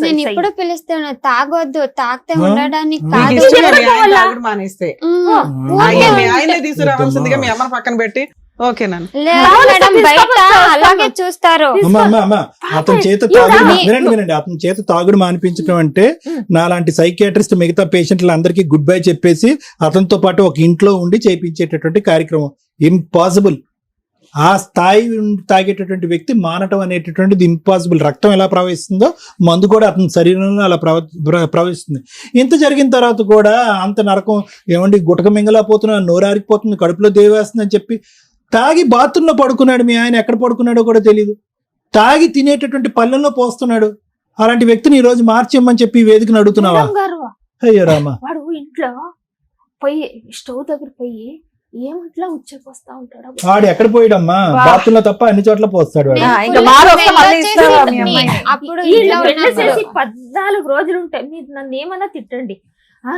నేను ఇప్పుడు పిలుస్తాను, తాగొద్దు, తాగితే ఉండడానికి తాగుడు మానేస్తే ఆయనే తీసుకురావాల్సిందిగా మీ అమ్మని పక్కన పెట్టి. ఓకేనా? బయట అలాగే చూస్తారు. అతని చేత తాగుడు వినండి, అతని చేత తాగుడు మానిపించడం అంటే నాలాంటి సైకియాట్రిస్ట్ మిగతా పేషెంట్లు అందరికీ గుడ్ బై చెప్పేసి అతనితో పాటు ఒక ఇంట్లో ఉండి చేయించేటటువంటి కార్యక్రమం. ఇంపాసిబుల్. ఆ స్థాయి తాగేటటువంటి వ్యక్తి మానటం అనేటటువంటిది ఇంపాసిబుల్. రక్తం ఎలా ప్రవహిస్తుందో మందు కూడా అతని శరీరంలో అలా ప్రవహిస్తుంది. ఇంత జరిగిన తర్వాత కూడా అంత నరకం ఏమండి, గుటక మింగలేకపోతున్నా, నోరారిపోతుంది, కడుపులో దేవేస్తుంది అని చెప్పి తాగి బాత్రూంలో పడుకున్నాడు. మీ ఆయన ఎక్కడ పడుకున్నాడో కూడా తెలియదు. తాగి తినేటటువంటి పళ్ళెంలో పోస్తున్నాడు. అలాంటి వ్యక్తిని ఈ రోజు మార్చేయమని చెప్పి వేదికను అడుగుతున్నావా? అయ్యో రామా. వాడు ఇంట్లో పోయి స్టవ్ దగ్గర పోయి ఏమంట్లా ఉచ్చపోస్తా ఉంటాడు. వాడు ఎక్కడ పోయాడమ్మా? బాత్రూమ్ లో తప్ప అన్ని చోట్ల పోస్తాడు. 14 రోజులు ఉంటాయి. మీరు నన్ను ఏమన్నా తిట్టండి,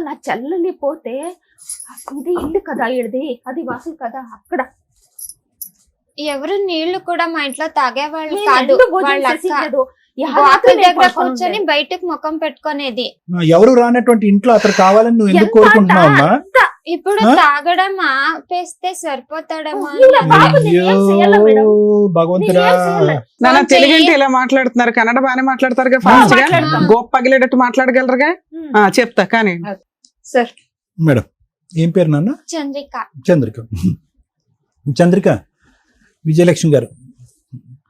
నా చెల్లెలి పోతే ఇది ఇల్లు కదా, ఇది అది వాసులు కదా, అక్కడ ఎవరు నీళ్లు కూడా మా ఇంట్లో తాగేవాళ్ళు కాదు. కూర్చొని బయటకు ముఖం పెట్టుకునేది. ఎవరు రానటువంటి ఇంట్లో అతను కావాలని నువ్వు ఎందుకు కోరుకుంటున్నావమ్మా? ఇప్పుడు తాగడం ఆపేస్తే సరిపోతాడమ్మా. భగవంతుడా, నాన్న తెలుగు అంటే ఇలా మాట్లాడుతున్నారు, కన్నడ బాగానే మాట్లాడతారుగా, ఫాస్ట్ గా గోప్ పగిలేటట్టు మాట్లాడగలరుగా. చెప్తా కానీ సార్. మేడం ఏం పేరు నాన్న? చంద్రిక విజయలక్ష్మి గారు.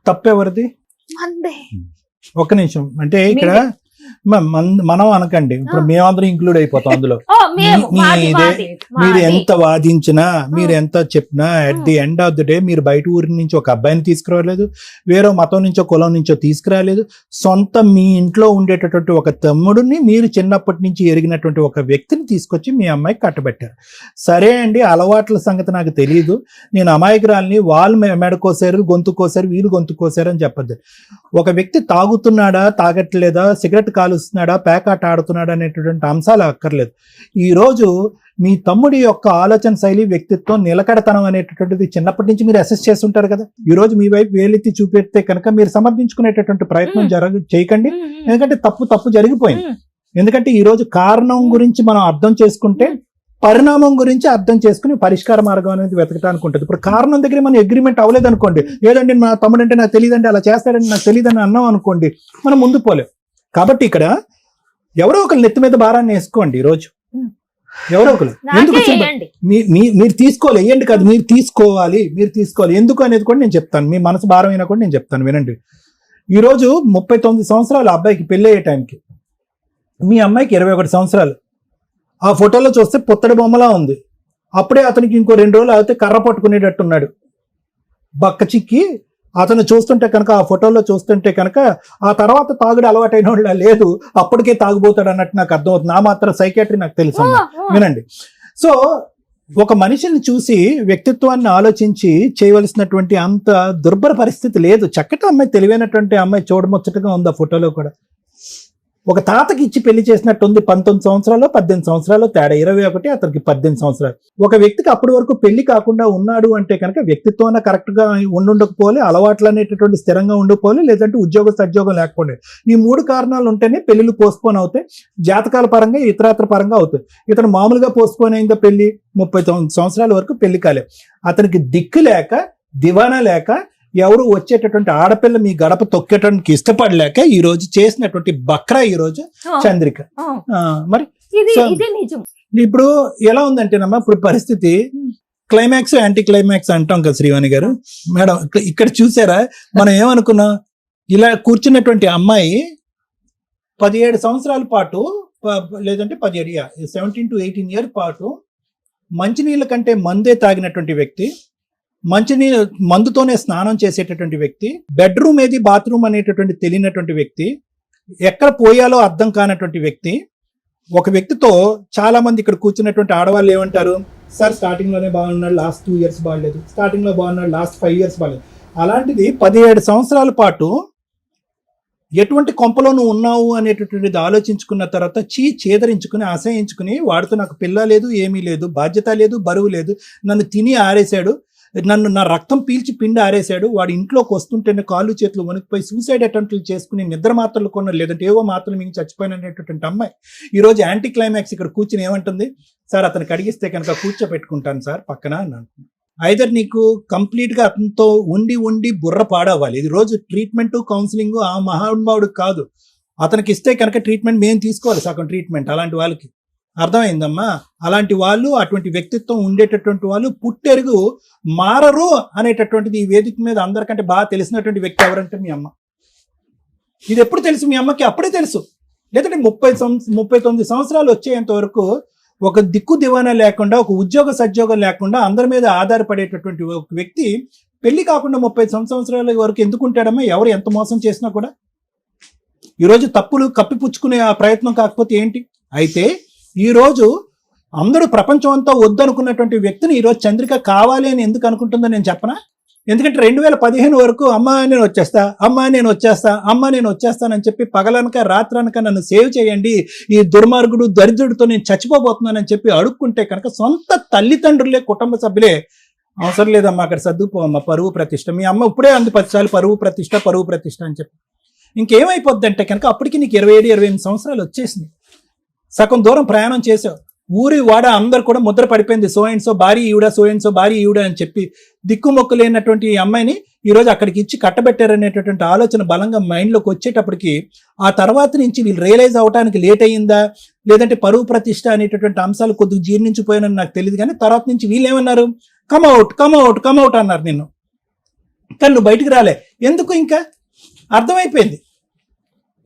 తప్పెవరిది? ఒక్క నిమిషం, అంటే ఇక్కడ మనం అనకండి, ఇప్పుడు మేమందరం ఇంక్లూడ్ అయిపోతాం అందులో. మీరు ఎంత వాదించినా, మీరు ఎంత చెప్పినా, at the end of the day మీరు బయట ఊరి నుంచి ఒక అబ్బాయిని తీసుకురాలేదు, వేరే మతం నుంచో కులం నుంచో తీసుకురాలేదు. సొంత మీ ఇంట్లో ఉండేటటువంటి ఒక తమ్ముడిని, మీరు చిన్నప్పటి నుంచి ఎరిగినటువంటి ఒక వ్యక్తిని తీసుకొచ్చి మీ అమ్మాయికి కట్టబెట్టారు. సరే అండి, అలవాట్ల సంగతి నాకు తెలియదు, నేను అమాయకురాలని, వాళ్ళు మెడ కోసారు, గొంతు కోసారు, వీళ్ళు గొంతు కోసారు అని చెప్పద్దు. ఒక వ్యక్తి తాగుతున్నాడా, తాగట్లేదా, సిగరెట్ కాలుస్తున్నాడా, పేకాట ఆడుతున్నాడా అనేటటువంటి అంశాలు అక్కర్లేదు. ఈ రోజు మీ తమ్ముడి యొక్క ఆలోచన శైలి, వ్యక్తిత్వం, నిలకడతనం అనేటటువంటిది చిన్నప్పటి నుంచి మీరు అసెస్ చేస్తుంటారు కదా. ఈ రోజు మీ వైపు వేలెత్తి చూపెడితే కనుక మీరు సమర్థించుకునేటటువంటి ప్రయత్నం చేయకండి. ఎందుకంటే తప్పు జరిగిపోయింది. ఎందుకంటే ఈ రోజు కారణం గురించి మనం అర్థం చేసుకుంటే పరిణామం గురించి అర్థం చేసుకుని పరిష్కార మార్గం అనేది వెతకడానికి ఉంటుంది. ఇప్పుడు కారణం దగ్గర మనం అగ్రిమెంట్ అవ్వలేదు అనుకోండి, ఏదండి మా తమ్ముడు అంటే నాకు తెలియదండి, అలా చేస్తాడని నాకు తెలియదని అన్నాం అనుకోండి, మనం ముందు పోలేం. కాబట్టి ఇక్కడ ఎవరో ఒకరు నెత్తి మీద భారాన్ని వేసుకోండి. ఈ రోజు ఎవరో ఒకరు ఎందుకు మీరు తీసుకోవాలి, వేయండి కాదు, మీరు తీసుకోవాలి. ఎందుకు అనేది కూడా నేను చెప్తాను. మీ మనసు భారం అయినా కూడా నేను చెప్తాను, వినండి. ఈరోజు 39 సంవత్సరాలు అబ్బాయికి పెళ్ళి అయ్యే టైంకి, మీ అమ్మాయికి 21 సంవత్సరాలు. ఆ ఫోటోలో చూస్తే పుత్తడి బొమ్మలా ఉంది. అప్పుడే అతనికి ఇంకో 2 రోజులు అయితే కర్ర పట్టుకునేటట్టున్నాడు. బక్క చిక్కి అతను చూస్తుంటే కనుక, ఆ ఫోటోలో చూస్తుంటే కనుక ఆ తర్వాత తాగుడు అలవాటైన వాళ్ళ లేదు, అప్పటికే తాగుబోతాడు అన్నట్టు నాకు అర్థమవుతుంది. నా మాత్రం సైకాట్రీ నాకు తెలుసు. వినండి, సో ఒక మనిషిని చూసి వ్యక్తిత్వాన్ని ఆలోచించి చేయవలసినటువంటి అంత దుర్భర పరిస్థితి లేదు. చక్కటి అమ్మాయి, తెలివైనటువంటి అమ్మాయి, చూడముచ్చటగా ఉంది ఆ ఫోటోలో కూడా. ఒక తాతకి ఇచ్చి పెళ్లి చేసినట్టు ఉంది. 19 సంవత్సరాలు 18 సంవత్సరాలు తేడా, 21, అతనికి 18 సంవత్సరాలు. ఒక వ్యక్తికి అప్పటి వరకు పెళ్లి కాకుండా ఉన్నాడు అంటే కనుక వ్యక్తిత్వం కరెక్ట్ గా ఉండకపోలే, అలవాట్లు అనేటటువంటి స్థిరంగా ఉండకపోలే, లేదంటే ఉద్యోగ సద్యోగం లేకపోలే. ఈ 3 కారణాలు ఉంటేనే పెళ్లిళ్ళు పోస్ట్పోన్ అవుతాయి. జాతకాల పరంగా, ఇతరాత్ర పరంగా అవుతాయి. ఇతను మామూలుగా పోస్ట్పోన్ అయిందా పెళ్లి, 39 సంవత్సరాల వరకు పెళ్లి కాలే. అతనికి దిక్కు లేక, దివానా లేక, ఎవరు వచ్చేటటువంటి ఆడపిల్ల మీ గడప తొక్కేటానికి ఇష్టపడలేక ఈ రోజు చేసినటువంటి బక్రా ఈ రోజు చంద్రిక. మరి ఇది నిజం. ఇప్పుడు ఎలా ఉందంటేనమ్మా, ఇప్పుడు పరిస్థితి క్లైమాక్స్ యాంటీ క్లైమాక్స్ అంటాం కదా శ్రీవాణి గారు. మేడం ఇక్కడ చూసారా, మనం ఏమనుకున్నాం, ఇలా కూర్చున్నటువంటి అమ్మాయి 17 సంవత్సరాల పాటు, లేదంటే 17 to 18 ఇయర్ పాటు మంచినీళ్ళ కంటే మందే తాగినటువంటి వ్యక్తి, మందుతోనే స్నానం చేసేటటువంటి వ్యక్తి, బెడ్రూమ్ ఏది బాత్రూమ్ అనేటటువంటి తెలియనటువంటి వ్యక్తి, ఎక్కడ పోయాలో అర్థం కానటువంటి వ్యక్తి. ఒక వ్యక్తితో చాలా మంది ఇక్కడ కూర్చున్నటువంటి ఆడవాళ్ళు ఏమంటారు, సార్ స్టార్టింగ్ లోనే బాగున్నాడు, లాస్ట్ 2 years బాగలేదు, స్టార్టింగ్ లో బాగున్నాడు, లాస్ట్ 5 years బాగలేదు. అలాంటిది 17 సంవత్సరాల పాటు ఎటువంటి కొంపలో నువ్వు ఉన్నావు అనేటటువంటిది ఆలోచించుకున్న తర్వాత చేదరించుకుని, అసహించుకుని, వాడితో నాకు పిల్ల లేదు, ఏమీ లేదు, బాధ్యత లేదు, బరువు లేదు, నన్ను తిని ఆరేశాడు, నా రక్తం పీల్చి పిండి ఆరేశాడు, వాడి ఇంట్లోకి వస్తుంటేనే కాళ్ళు చేతులు వణికిపోయి సూసైడ్ అటెంప్ట్లు చేసుకుని నిద్ర మాత్రలు కొన్న, లేదంటే ఏవో మాత్రలు మింగి చచ్చిపోయినటువంటి అమ్మాయి ఈరోజు యాంటీ క్లైమాక్స్ ఇక్కడ కూర్చుని ఏమంటుంది, సార్ అతనికి అడిగిస్తే కనుక కూర్చోపెట్టుకుంటాను సార్ పక్కన అని అంటుంది. ఐదర్ నీకు కంప్లీట్ గా అతనితో ఉండి బుర్ర పాడవ్వాలి. ఇది రోజు ట్రీట్మెంట్, కౌన్సిలింగ్ ఆ మహానుభావుడు కాదు, అతనికి ఇస్తే కనుక ట్రీట్మెంట్ మేము తీసుకోవాలి, సగం ట్రీట్మెంట్. అలాంటి వాళ్ళకి అర్థమైందమ్మా, అలాంటి వాళ్ళు, అటువంటి వ్యక్తిత్వం ఉండేటటువంటి వాళ్ళు పుట్టెరుగు మారరు అనేటటువంటిది ఈ వేదిక మీద అందరికంటే బాగా తెలిసినటువంటి వ్యక్తి ఎవరంటే మీ అమ్మ. ఇది ఎప్పుడు తెలుసు మీ అమ్మకి? అప్పుడే తెలుసు. లేదంటే 39 సంవత్సరాలు వచ్చేంత వరకు ఒక దిక్కు దివానా లేకుండా, ఒక ఉద్యోగ సద్యోగం లేకుండా అందరి మీద ఆధారపడేటటువంటి ఒక వ్యక్తి పెళ్లి కాకుండా 30 సంవత్సరాల వరకు ఎందుకు ఉంటాడమ్మా? ఎవరు ఎంత మోసం చేసినా కూడా. ఈరోజు తప్పులు కప్పిపుచ్చుకునే ఆ ప్రయత్నం కాకపోతే ఏంటి? అయితే ఈరోజు అందరూ ప్రపంచం అంతా వద్దనుకున్నటువంటి వ్యక్తిని ఈరోజు చంద్రిక కావాలి అని ఎందుకు అనుకుంటుందో నేను చెప్పనా? ఎందుకంటే 2015 వరకు అమ్మా నేను వచ్చేస్తానని చెప్పి పగలనక రాత్రనక నన్ను సేవ్ చేయండి, ఈ దుర్మార్గుడు దరిద్రుడితో నేను చచ్చిపోబోతున్నానని చెప్పి అడుక్కుంటే కనుక సొంత తల్లిదండ్రులే, కుటుంబ సభ్యులే అవసరం లేదమ్మా అక్కడ సర్దుకోమ్మా, పరువు ప్రతిష్ట. మీ అమ్మ ఇప్పుడే అంది 10 సార్లు పరువు ప్రతిష్ట అని చెప్పి. ఇంకేమైపోద్ది అంటే కనుక అప్పటికి నీకు 27-28 సంవత్సరాలు వచ్చేసింది. సగం దూరం ప్రయాణం చేసావు, ఊరి వాడ అందరు కూడా ముద్ర పడిపోయింది, సో అండ్ సో భార్య ఈవిడ అని చెప్పి దిక్కుమొక్కు లేనటువంటి ఈ అమ్మాయిని ఈరోజు అక్కడికి ఇచ్చి కట్టబెట్టారనేటటువంటి ఆలోచన బలంగా మైండ్లోకి వచ్చేటప్పటికి ఆ తర్వాత నుంచి వీళ్ళు రియలైజ్ అవడానికి లేట్ అయ్యిందా, లేదంటే పరువు ప్రతిష్ట అనేటటువంటి అంశాలు కొద్దిగా జీర్ణించిపోయానని నాకు తెలియదు. కానీ తర్వాత నుంచి వీళ్ళు ఏమన్నారు, కమ్అవుట్ అన్నారు నిన్ను. కానీ నువ్వు బయటికి రాలే ఎందుకు? ఇంకా అర్థమైపోయింది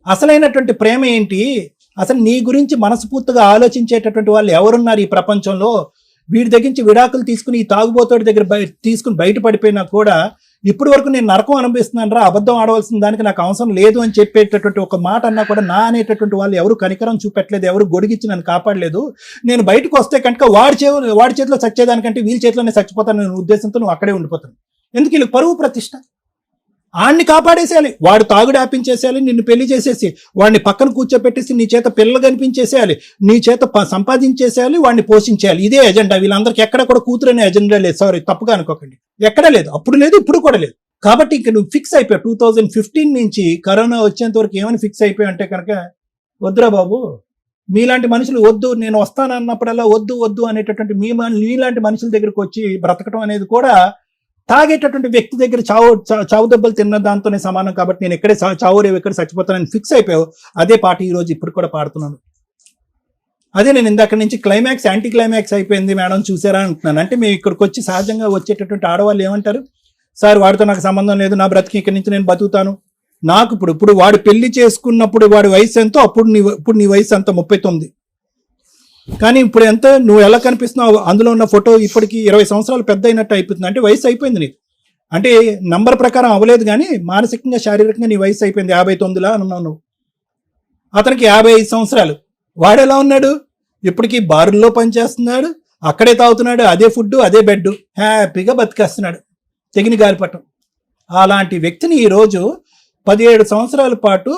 అసలైనటువంటి ప్రేమ ఏంటి, అసలు నీ గురించి మనస్ఫూర్తిగా ఆలోచించేటటువంటి వాళ్ళు ఎవరున్నారు ఈ ప్రపంచంలో. వీడి దగ్గరించి విడాకులు తీసుకుని ఈ తాగుబోతోడి దగ్గర తీసుకుని బయటపడిపోయినా కూడా ఇప్పటి వరకు నేను నరకం అనుభవిస్తున్నాను రా, అబద్ధం ఆడవలసిన దానికి నాకు అవసరం లేదు అని చెప్పేటటువంటి ఒక మాట అన్నా కూడా నా అనేటటువంటి వాళ్ళు ఎవరు కనికరం చూపెట్టలేదు, ఎవరు గొడిగిచ్చి నన్ను కాపాడలేదు. నేను బయటకు వస్తే కనుక వాడి చేతిలో చచ్చేదానికంటే వీళ్ళ చేతిలోనే చచ్చిపోతాను అనే ఉద్దేశంతో నువ్వు అక్కడే ఉండిపోతాను. ఎందుకు? వీళ్ళు పరువు ప్రతిష్ట. ఆడిని కాపాడేసేయాలి, వాడు తాగుడు ఆపించేసేయాలి, నిన్ను పెళ్లి చేసేసి వాడిని పక్కన కూర్చోపెట్టేసి నీ చేత పిల్లలు కనిపించేసేయాలి, నీ చేత సంపాదించేసేయాలి, వాడిని పోషించేయాలి. ఇదే ఎజెండా. వీళ్ళందరికీ ఎక్కడ కూడా కూతురనే ఎజెండా లేదు. సారీ, తప్పుగా అనుకోకండి, ఎక్కడ లేదు, అప్పుడు లేదు, ఇప్పుడు కూడా లేదు. కాబట్టి ఇంక నువ్వు ఫిక్స్ అయిపోయావు. 2015 నుంచి కరోనా వచ్చేంత వరకు ఏమని ఫిక్స్ అయిపోయావు అంటే కనుక, వద్దురా బాబు, మీలాంటి మనుషులు వద్దు, నేను వస్తానన్నప్పుడల్లా వద్దు అనేటటువంటి మీలాంటి మనుషుల దగ్గరకు వచ్చి బ్రతకడం అనేది కూడా తాగేటటువంటి వ్యక్తి దగ్గర చావు దెబ్బలు తిన్న దాంతోనే సమానం. కాబట్టి నేను ఎక్కడే చావు రేవు ఎక్కడ చచ్చిపోతానని ఫిక్స్ అయిపోయావు. అదే పాట ఈ రోజు ఇప్పుడు కూడా పాడుతున్నాను. అదే నేను ఇందాక నుంచి క్లైమాక్స్ యాంటీ క్లైమాక్స్ అయిపోయింది మేడం చూసారా అంటున్నాను. అంటే మేము ఇక్కడికి వచ్చి సహజంగా వచ్చేటటువంటి ఆడవాళ్ళు ఏమంటారు, సార్ వాడితో నాకు సంబంధం లేదు, నా బ్రతికి ఇక్కడి నుంచి నేను బతుకుతాను. నాకు ఇప్పుడు వాడు పెళ్లి చేసుకున్నప్పుడు వాడి వయసు ఎంతో, అప్పుడు నీ వయసు ఎంత? 39. కానీ ఇప్పుడు ఎంత నువ్వు ఎలా కనిపిస్తున్నావు, అందులో ఉన్న ఫోటో ఇప్పటికి 20 సంవత్సరాలు పెద్ద అయినట్టు అయిపోతుంది. అంటే వయసు అయిపోయింది నీకు. అంటే నంబర్ ప్రకారం అవ్వలేదు కానీ మానసికంగా శారీరకంగా నీ వయసు అయిపోయింది. 59లా అన్నావు నువ్వు. అతనికి 55 సంవత్సరాలు. వాడు ఎలా ఉన్నాడు, ఇప్పటికీ బారుల్లో పనిచేస్తున్నాడు, అక్కడే తాగుతున్నాడు, అదే ఫుడ్ అదే బెడ్, హ్యాపీగా బతికేస్తున్నాడు తెగిన గాలిపటం. అలాంటి వ్యక్తిని ఈరోజు 17 సంవత్సరాల పాటు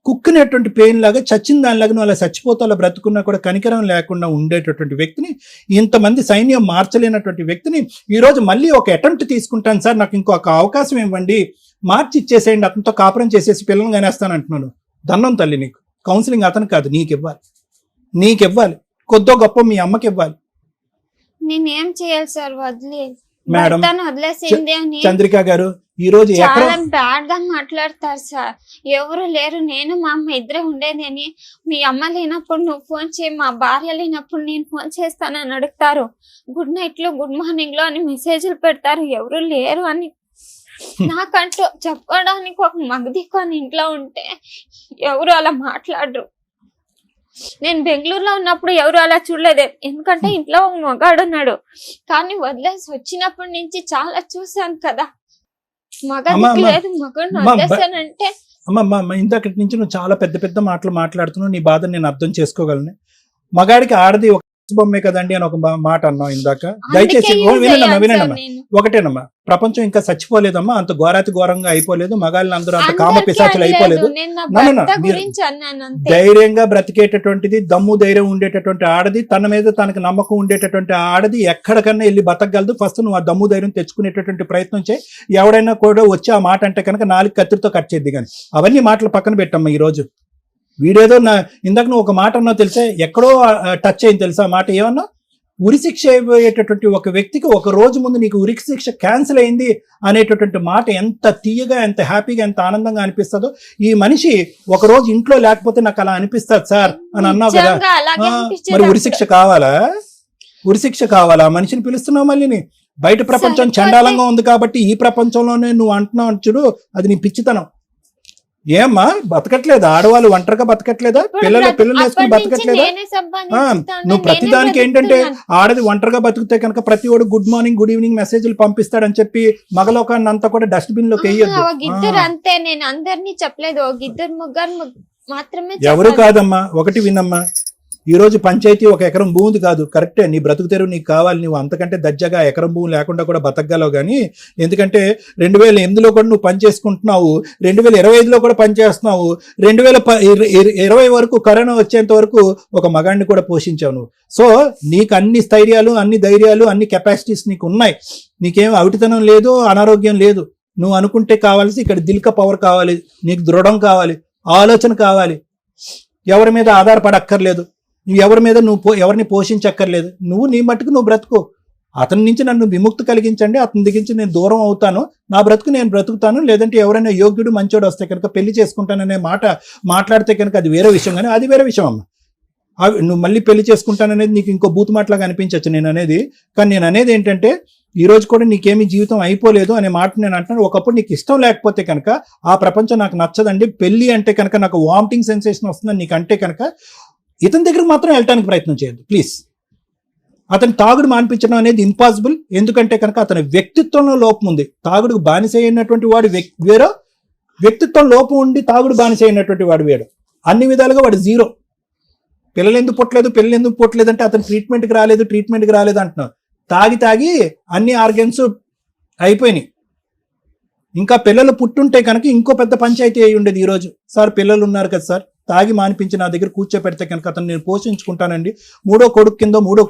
కుక్కినటువంటి పెయిన్ లాగా చచ్చిన దానిలాగా నువ్వు అలా చచ్చిపోతా అలా బ్రతుకున్నా కూడా కనికరం లేకుండా ఉండేటటువంటి వ్యక్తిని, ఇంతమంది సైన్యం మార్చలేనటువంటి వ్యక్తిని ఈరోజు మళ్ళీ ఒక అటెంప్ట్ తీసుకుంటాను సార్, నాకు ఇంకొక అవకాశం ఇవ్వండి, మార్చి ఇచ్చేసేయండి, అతనితో కాపురం చేసేసి పిల్లల్ని కనేస్తాను అంటున్నాను. దండం తల్లి నీకు. కౌన్సిలింగ్ అతను కాదు, నీకు ఇవ్వాలి, కొద్దో గొప్ప మీ అమ్మకి ఇవ్వాలి. నేనేం చేయాలి సార్? మేడం వదిలేసింది అని చంద్రిక గారు ఈ రోజు చాలా బ్యాడ్ గా మాట్లాడతారు సార్. ఎవరు లేరు, నేను మా అమ్మ ఇద్దరే ఉండేది అని. మీ అమ్మ లేనప్పుడు నువ్వు ఫోన్ చేయి, మా భార్య లేనప్పుడు నేను ఫోన్ చేస్తానని అడుగుతారు. గుడ్ నైట్ లో గుడ్ మార్నింగ్ లో అని మెసేజ్లు పెడతారు. ఎవరు లేరు అని నాకంటూ చెప్పడానికి ఒక మగదిక్కు ఇంట్లో ఉంటే ఎవరు అలా మాట్లాడరు. నేను బెంగళూరులో ఉన్నప్పుడు ఎవరు అలా చూడలేదు, ఎందుకంటే ఇంట్లో ఒక మగాడు ఉన్నాడు. కానీ వదిలేసి వచ్చినప్పటి నుంచి చాలా చూసాను కదా, మగదిక్కు లేదు, మగడిని వదిలేసానంటే. అమ్మమ్మ ఇందాకటి నుంచి నువ్వు చాలా పెద్ద పెద్ద మాటలు మాట్లాడుతున్నావు, నీ బాధ నేను అర్థం చేసుకోగలను. మగాడికి ఆడది ఒక బొమ్మే కదండి అని ఒక మాట అన్నావు ఇందాక. దయచేసి వినండమ్మా, ఒకటేనమ్మా, ప్రపంచం ఇంకా చచ్చిపోలేదమ్మా, అంత ఘోరాతి ఘోరంగా అయిపోలేదు, మగాళ్ళని అందరూ అంత కామ పిశాచులు అయిపోలేదు. ధైర్యంగా బ్రతికేటటువంటిది, దమ్ము ధైర్యం ఉండేటటువంటి ఆడది, తన మీద తనకు నమ్మకం ఉండేటటువంటి ఆడది ఎక్కడికన్నా వెళ్ళి బతకగలదు. ఫస్ట్ నువ్వు ఆ దమ్ము ధైర్యం తెచ్చుకునేటటువంటి ప్రయత్నం చేయి. ఎవడైనా కూడా వచ్చి ఆ మాట అంటే కనుక 4 కత్తిరితో కట్ చేద్ది. కానీ అవన్నీ మాటలు పక్కన పెట్టమ్మా. ఈ రోజు వీడేదో ఇందాక నువ్వు ఒక మాట అన్నావు తెలుసా, ఎక్కడో టచ్ అయింది తెలుసా మాట. ఏమన్నా ఉరిశిక్ష అయిపోయేటటువంటి ఒక వ్యక్తికి ఒక రోజు ముందు నీకు ఉరిశిక్ష క్యాన్సిల్ అయింది అనేటటువంటి మాట ఎంత తీయగా, ఎంత హ్యాపీగా, ఎంత ఆనందంగా అనిపిస్తుందో. ఈ మనిషి ఒక రోజు ఇంట్లో లేకపోతే నాకు అలా అనిపిస్తుంది సార్ అని అన్నావు కదా. మరి ఉరిశిక్ష కావాలా? మనిషిని పిలుస్తున్నావు మళ్ళీ. బయట ప్రపంచం చండాలంగా ఉంది కాబట్టి ఈ ప్రపంచంలోనే నువ్వు అంటున్నావు చూడు, అది నీ పిచ్చితనం. ఏమ్మా బతకట్లేదా ఆడవాళ్ళు? ఒంటరిగా బతకట్లేదా? పిల్లలు వేసుకుని బతకట్లేదా? నువ్వు ప్రతిదానికి ఏంటంటే ఆడది ఒంటరిగా బతికితే కనుక ప్రతి ఒడు గుడ్ మార్నింగ్ గుడ్ ఈవినింగ్ మెసేజ్లు పంపిస్తాడని చెప్పి మగలోకాన్ని అంతా కూడా డస్ట్బిన్ లోకి వేయొద్దు. అంతే, నేను అందరినీ చెప్పలేదు, ఇద్దరు ముగ్గురు మాత్రమే. ఎవరు కాదమ్మా, ఒకటి వినమ్మా. ఈ రోజు పంచాయతీ 1 ఎకరం భూమి కాదు, కరెక్టే, నీ బ్రతుకు తెరువు నీకు కావాలి, నువ్వు అంతకంటే దజ్జగా ఎకరం భూమి లేకుండా కూడా బతకగలవు. కానీ ఎందుకంటే 2008లో కూడా నువ్వు పని చేసుకుంటున్నావు, 2025లో కూడా పనిచేస్తున్నావు, 2020 వరకు కరోనా వచ్చేంత వరకు ఒక మగాడిని కూడా పోషించావు నువ్వు. సో నీకు అన్ని స్థైర్యాలు, అన్ని ధైర్యాలు, అన్ని కెపాసిటీస్ నీకు ఉన్నాయి. నీకేం అవిటితనం లేదు, అనారోగ్యం లేదు. నువ్వు అనుకుంటే కావాల్సి ఇక్కడ దిల్క పవర్ కావాలి, నీకు దృఢం కావాలి, ఆలోచన కావాలి. ఎవరి మీద ఆధారపడక్కర్లేదు, ఎవరి మీద నువ్వు ఎవరిని పోషించక్కర్లేదు. నువ్వు నీ మట్టుకు నువ్వు బ్రతుకు. అతని నుంచి నన్ను విముక్తి కలిగించండి, అతని దగ్గర నేను దూరం అవుతాను, నా బ్రతుకు నేను బ్రతుకుతాను. లేదంటే ఎవరైనా యోగ్యుడు మంచోడు వస్తే కనుక పెళ్లి చేసుకుంటాననే మాట మాట్లాడితే కనుక అది వేరే విషయం. కానీ అది వేరే విషయం అమ్మ. నువ్వు మళ్ళీ పెళ్లి చేసుకుంటాననేది నీకు ఇంకో బూత్ మాటలాగా అనిపించచ్చు నేను అనేది. కానీ నేను అనేది ఏంటంటే ఈ రోజు కూడా నీకేమీ జీవితం అయిపోలేదు అనే మాట నేను అంటున్నాను. ఒకప్పుడు నీకు ఇష్టం లేకపోతే కనుక ఆ ప్రపంచం నాకు నచ్చదండి, పెళ్లి అంటే కనుక నాకు వామిటింగ్ సెన్సేషన్ వస్తుందని నీకు అంటే కనుక ఇతని దగ్గరకు మాత్రం వెళ్ళటానికి ప్రయత్నం చేయొద్దు ప్లీజ్. అతని తాగుడు మానిపించడం అనేది ఇంపాసిబుల్. ఎందుకంటే కనుక అతని వ్యక్తిత్వంలో లోపం ఉంది. తాగుడుకు బానిస అయినటువంటి వాడు వేరో, వ్యక్తిత్వం లోపం ఉండి తాగుడు బానిస అయినటువంటి వాడు వేరు. అన్ని విధాలుగా వాడు జీరో. పిల్లలు ఎందుకు పుట్టలేదు అంటే అతను ట్రీట్మెంట్కి రాలేదు అంటున్నావు. తాగి అన్ని ఆర్గన్స్ అయిపోయినాయి. ఇంకా పిల్లలు పుట్టుంటే కనుక ఇంకో పెద్ద పంచాయతీ అయి ఉండేది. ఈరోజు సార్ పిల్లలు ఉన్నారు కదా సార్, తాగి మానిపించి నా దగ్గర కూర్చోపెడితే కనుక అతను నేను పోషించుకుంటానండి, 3వ కొడుకు కింద 3వ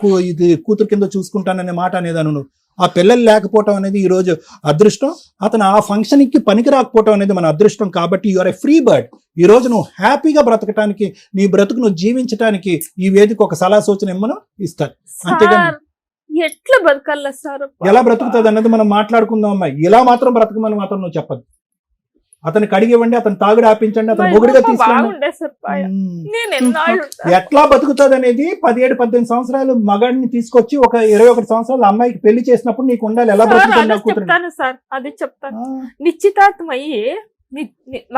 కూతురు కింద చూసుకుంటాననే మాట అనేదాను. నువ్వు ఆ పిల్లలు లేకపోవటం అనేది ఈ రోజు అదృష్టం. అతను ఆ ఫంక్షన్కి పనికి రాకపోవటం అనేది మన అదృష్టం. కాబట్టి you are a free bird. ఈ రోజు నువ్వు హ్యాపీగా బ్రతకటానికి, నీ బ్రతుకు నువ్వు జీవించడానికి ఈ వేదిక ఒక సలహా సూచన ఇమ్మను ఇస్తారు. అంతేగాని ఎట్లా బతకాల సార్, ఎలా బ్రతుకుతుంది అన్నది మనం మాట్లాడుకుందాం అమ్మాయి. ఇలా మాత్రం బ్రతకమని మాత్రం నువ్వు చెప్పదు. అతను కడిగివ్వండి, అతను తాగుడు ఆపించండి, అతను మొగుడిగా తీసుకోండి. ఎట్లా బతుకుతుంది అనేది 17-18 సంవత్సరాలు మగాడిని తీసుకొచ్చి ఒక 21 సంవత్సరాలు అమ్మాయికి పెళ్లి చేసినప్పుడు నీకు ఉండాలి. ఎలా బ్రతుకుతుంది చెప్తాను సార్, అది చెప్తాను. నిశ్చితార్థం అయ్యి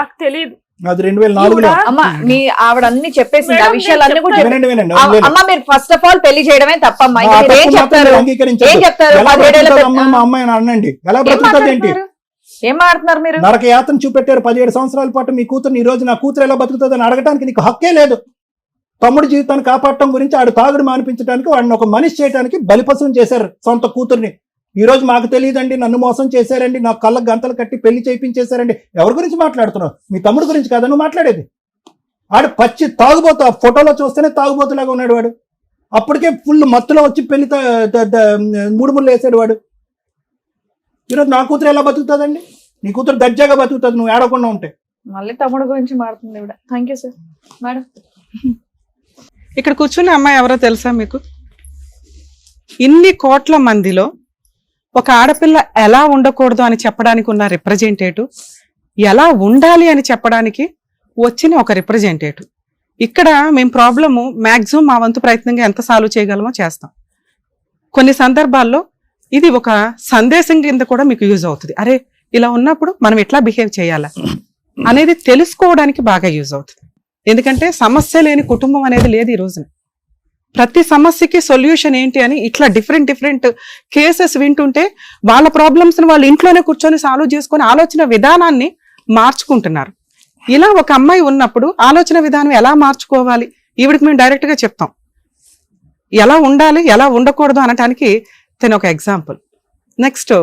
నాకు తెలియదు, అది 2004లో. అమ్మ మీ ఆవిడ అన్ని చెప్పేసింది, ఆ మేడం, విషయాలన్నీ కూడా నేను చెప్పేసింది. వినండి, వినండి. అమ్మ మీరు ఫస్ట్ ఆఫ్ ఆల్ పెళ్లి చేయడమే తప్పమ్మా. ఆ మీరు ఏం తప్పు మాత్రం చెప్తారు? మీరు అంగీకరించొద్దు. ఏం చెప్తారు? ఎలా 17 ఏళ్ల బ్రతుకుతుంది పెద్ద- అమ్మ, మా అమ్మాయిని అనండి. ఎలా ఏం బ్రతుకుతుంది ఏంటి? మాట్లాడుతున్నారు? ఏం మాట్లాడుతున్నారు మీరు? నరక యాతన చూపెట్టారు 17 సంవత్సరాల పాటు మీ కూతురు. ఈ రోజు నా కూతురు ఎలా బతుకుతుంది అని అడగడానికి నీకు హక్కే లేదు. తమ్ముడి జీవితాన్ని కాపాడటం గురించి, ఆడు తాగుడు మానిపించడానికి, వాడిని ఒక మనిషి చేయడానికి బలిపశం చేశారు సొంత కూతుర్ని. ఈ రోజు మాకు తెలియదండి, నన్ను మోసం చేశారండి, నా కళ్ళకు గంతలు కట్టి పెళ్లి చేయించేశారండి. ఎవరి గురించి మాట్లాడుతున్నావు? మీ తమ్ముడు గురించి కాదా నువ్వు మాట్లాడేది? ఆడు పచ్చి తాగుబోతు, ఆ ఫోటోలో చూస్తేనే తాగుబోతులాగా ఉన్నాడు వాడు. అప్పటికే ఫుల్ మత్తులో వచ్చి పెళ్లి మూడు ముళ్ళు వేసాడు వాడు. ఈరోజు నా కూతురు ఎలా బతుకుతుందండి? నీ కూతురు దర్జాగా బతుకుతుంది నువ్వు ఏడకుండా ఉంటే. మళ్ళీ తమ్ముడు గురించి మాట్లాడుతుంది ఇవిడ. Thank you sir. మేడం ఇక్కడ కూర్చున్న అమ్మాయి ఎవరో తెలుసా మీకు? ఇన్ని కోట్ల మందిలో ఒక ఆడపిల్ల ఎలా ఉండకూడదు అని చెప్పడానికి ఉన్న రిప్రజెంటేటివ్, ఎలా ఉండాలి అని చెప్పడానికి వచ్చిన ఒక రిప్రజెంటేటివ్. ఇక్కడ మేము ప్రాబ్లము మ్యాక్సిమం మా వంతు ప్రయత్నంగా ఎంత సాల్వ్ చేయగలమో చేస్తాం. కొన్ని సందర్భాల్లో ఇది ఒక సందేశం కింద కూడా మీకు యూజ్ అవుతుంది. అరే ఇలా ఉన్నప్పుడు మనం ఎట్లా బిహేవ్ చేయాలా అనేది తెలుసుకోవడానికి బాగా యూజ్ అవుతుంది. ఎందుకంటే సమస్య లేని కుటుంబం అనేది లేదు ఈ రోజున. ప్రతి సమస్యకి సొల్యూషన్ ఏంటి అని ఇట్లా డిఫరెంట్ కేసెస్ వింటుంటే వాళ్ళ ప్రాబ్లమ్స్ ని వాళ్ళు ఇంట్లోనే కూర్చొని సాల్వ్ చేసుకొని ఆలోచన విధానాన్ని మార్చుకుంటున్నారు. ఇలా ఒక అమ్మాయి ఉన్నప్పుడు ఆలోచన విధానం ఎలా మార్చుకోవాలి ఈవిడికి మేము డైరెక్ట్ గా చెప్తాం. ఎలా ఉండాలి, ఎలా ఉండకూడదు అనటానికి తను ఒక ఎగ్జాంపుల్. నెక్స్ట్,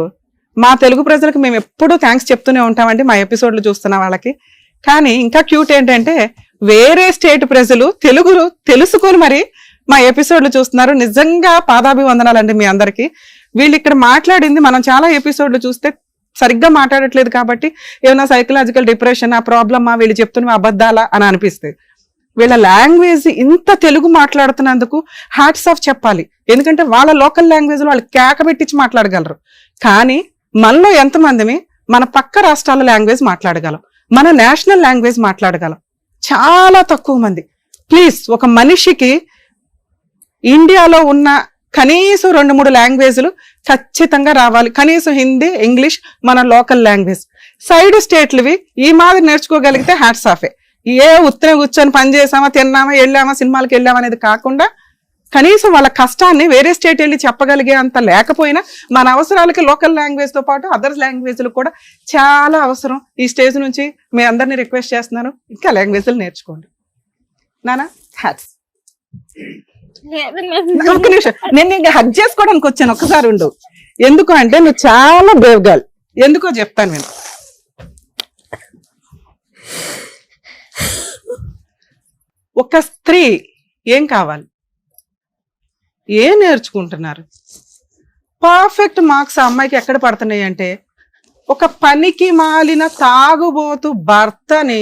మా తెలుగు ప్రజలకు మేము ఎప్పుడూ థ్యాంక్స్ చెప్తూనే ఉంటామండి మా ఎపిసోడ్లు చూస్తున్న వాళ్ళకి. కానీ ఇంకా క్యూట్ ఏంటంటే వేరే స్టేట్ ప్రజలు తెలుగు తెలుసుకొని మరి మా ఎపిసోడ్లు చూస్తున్నారు. నిజంగా పాదాభివందనాలండి మీ అందరికీ. వీళ్ళు ఇక్కడ మాట్లాడింది మనం చాలా ఎపిసోడ్లు చూస్తే సరిగ్గా మాట్లాడట్లేదు కాబట్టి ఏమైనా సైకలాజికల్ డిప్రెషన్, ఆ ప్రాబ్లమా, వీళ్ళు చెప్తున్న అబద్ధాలా అని అనిపిస్తుంది. వీళ్ళ లాంగ్వేజ్ ఇంత తెలుగు మాట్లాడుతున్నందుకు హ్యాట్స్ ఆఫ్ చెప్పాలి. ఎందుకంటే వాళ్ళ లోకల్ లాంగ్వేజ్ వాళ్ళు కేక పెట్టించి మాట్లాడగలరు. కానీ మనలో ఎంతమందిమి మన పక్క రాష్ట్రాల లాంగ్వేజ్ మాట్లాడగలం, మన నేషనల్ లాంగ్వేజ్ మాట్లాడగలం? చాలా తక్కువ మంది. ప్లీజ్, ఒక మనిషికి ఇండియాలో ఉన్న కనీసం 2-3 లాంగ్వేజ్లు ఖచ్చితంగా రావాలి. కనీసం హిందీ, ఇంగ్లీష్, మన లోకల్ లాంగ్వేజ్. సైడ్ స్టేట్లువి ఈ మాదిరి నేర్చుకోగలిగితే హ్యాట్స్ ఆఫే. ఏ ఉత్తరం కూర్చొని పని చేసామా, తిన్నామా, వెళ్ళామా, సినిమాలకు వెళ్ళామా అనేది కాకుండా కనీసం వాళ్ళ కష్టాన్ని వేరే స్టేట్ వెళ్ళి చెప్పగలిగే అంత లేకపోయినా మన అవసరాలకి లోకల్ లాంగ్వేజ్ తో పాటు అదర్ లాంగ్వేజ్లు కూడా చాలా అవసరం. ఈ స్టేజ్ నుంచి మీ అందరినీ రిక్వెస్ట్ చేస్తున్నాను, ఇంకా లాంగ్వేజ్లు నేర్చుకోండి. నానా హ్యాట్స్. ఒక్క నిమిషం, నేను ఇంకా హగ్ చేసుకోవడానికి వచ్చాను, ఒక్కసారి ఉండు. ఎందుకు అంటే నువ్వు చాలా బ్రేవ్ గర్ల్. ఎందుకో చెప్తాను నేను. ఒక స్త్రీ ఏం కావాలి, ఏం నేర్చుకుంటున్నారు? పర్ఫెక్ట్ మార్క్స్ ఆ అమ్మాయికి ఎక్కడ పడుతున్నాయి అంటే, ఒక పనికి మాలిన తాగుబోతు భర్తని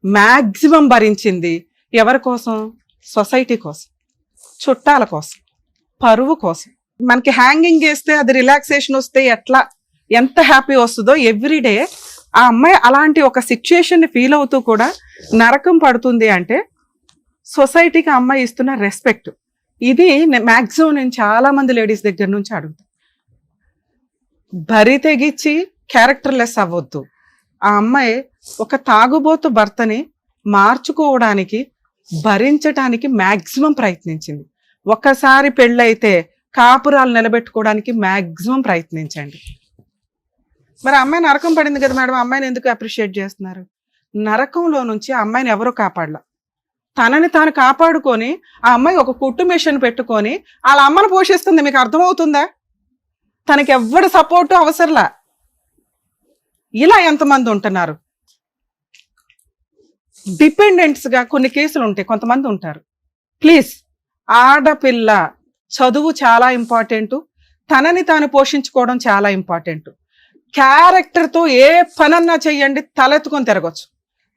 మ్యాక్సిమం భరించింది. ఎవరి కోసం? సొసైటీ కోసం, చుట్టాల కోసం, పరువు కోసం. మనకి హ్యాంగింగ్ చేస్తే అది రిలాక్సేషన్ వస్తే ఎంత హ్యాపీ వస్తుందో ఎవ్రీడే ఆ అమ్మాయి అలాంటి ఒక సిచ్యుయేషన్ ని ఫీల్ అవుతూ కూడా నరకం పడుతుంది అంటే సొసైటీకి ఆ అమ్మాయి ఇస్తున్న రెస్పెక్ట్. ఇది మ్యాక్సిమం నేను చాలా మంది లేడీస్ దగ్గర నుంచి అడుగుతాను. బరి తెగిచ్చి క్యారెక్టర్లెస్ అవ్వద్దు. ఆ అమ్మాయి ఒక తాగుబోతు భర్తని మార్చుకోవడానికి, భరించటానికి మ్యాక్సిమం ప్రయత్నించింది. ఒక్కసారి పెళ్ళైతే కాపురాలు నిలబెట్టుకోవడానికి మ్యాక్సిమం ప్రయత్నించండి. మరి అమ్మాయి నరకం పడింది కదా మేడం, అమ్మాయిని ఎందుకు అప్రిషియేట్ చేస్తున్నారు? నరకంలో నుంచి ఆ అమ్మాయిని ఎవరూ కాపాడలా. తనని తాను కాపాడుకొని ఆ అమ్మాయి ఒక కుట్టు మిషన్ పెట్టుకొని వాళ్ళ అమ్మను పోషిస్తుంది. మీకు అర్థమవుతుందా? తనకి ఎవ్వడి సపోర్టు అవసరంలా. ఇలా ఎంతమంది ఉంటున్నారు? డిపెండెంట్స్ గా కొన్ని కేసులు ఉంటాయి, కొంతమంది ఉంటారు. ప్లీజ్, ఆడపిల్ల చదువు చాలా ఇంపార్టెంట్, తనని తాను పోషించుకోవడం చాలా ఇంపార్టెంట్. క్యారెక్టర్తో ఏ పనన్నా చెయ్యండి, తలెత్తుకొని తిరగచ్చు.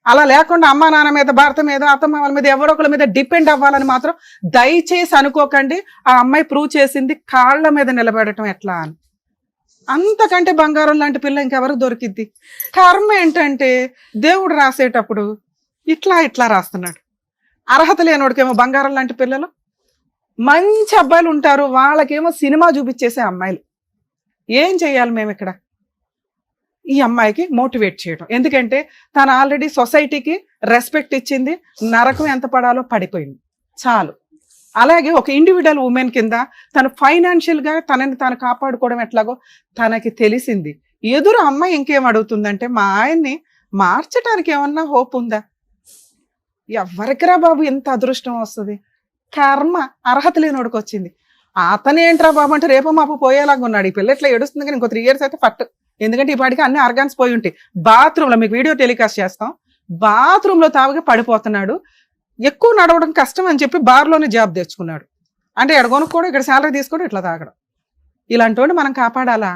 అలా లేకుండా అమ్మా నాన్న మీద, భర్త మీద, అత్తమ్మ వాళ్ళ మీద, ఎవరొకరి మీద డిపెండ్ అవ్వాలని మాత్రం దయచేసి అనుకోకండి. ఆ అమ్మాయి ప్రూవ్ చేసింది కాళ్ళ మీద నిలబెడటం ఎట్లా అని. అంతకంటే బంగారం లాంటి పిల్ల ఇంకెవరు దొరికిద్ది? కర్మ ఏంటంటే దేవుడు రాసేటప్పుడు ఇట్లా రాస్తున్నాడు. అర్హత లేనోడికేమో బంగారం లాంటి పిల్లలు, మంచి అబ్బాయిలు ఉంటారు, వాళ్ళకేమో సినిమా చూపించేసే అమ్మాయిలు. ఏం చెయ్యాలి మేము ఇక్కడ? ఈ అమ్మాయికి మోటివేట్ చేయడం. ఎందుకంటే తను ఆల్రెడీ సొసైటీకి రెస్పెక్ట్ ఇచ్చింది, నరకం ఎంత పడాలో పడిపోయింది, చాలు. అలాగే ఒక ఇండివిజువల్ ఉమెన్ కింద తను ఫైనాన్షియల్ గా తనని తాను కాపాడుకోవడం ఎట్లాగో తనకి తెలిసింది. ఎదురు అమ్మాయి ఇంకేం అడుగుతుందంటే, మా ఆయన్ని మార్చడానికి ఏమన్నా హోప్ ఉందా? ఎవరికిరా బాబు ఎంత అదృష్టం వస్తుంది? కర్మ అర్హత లేనోడికి వచ్చింది. అతనేంట్రా బాబు అంటే రేపు మాపు పోయేలాగా ఉన్నాడు. ఈ పిల్ల ఇట్లా ఏడుస్తుంది కానీ ఇంకో 3 years అయితే ఫట్. ఎందుకంటే ఈ పాటికి అన్ని ఆర్గాన్స్ పోయి ఉంటాయి. బాత్రూంలో మీకు వీడియో టెలికాస్ట్ చేస్తాం, బాత్రూంలో తావుగా పడిపోతున్నాడు. ఎక్కువ నడవడం కష్టం అని చెప్పి బార్లోనే జాబ్ తెచ్చుకున్నాడు. అంటే ఎక్కడ కొనుక్కోవడం, ఇక్కడ శాలరీ తీసుకోవడం, ఇట్లా తాగడం. ఇలాంటి వాడిని మనం కాపాడాలా?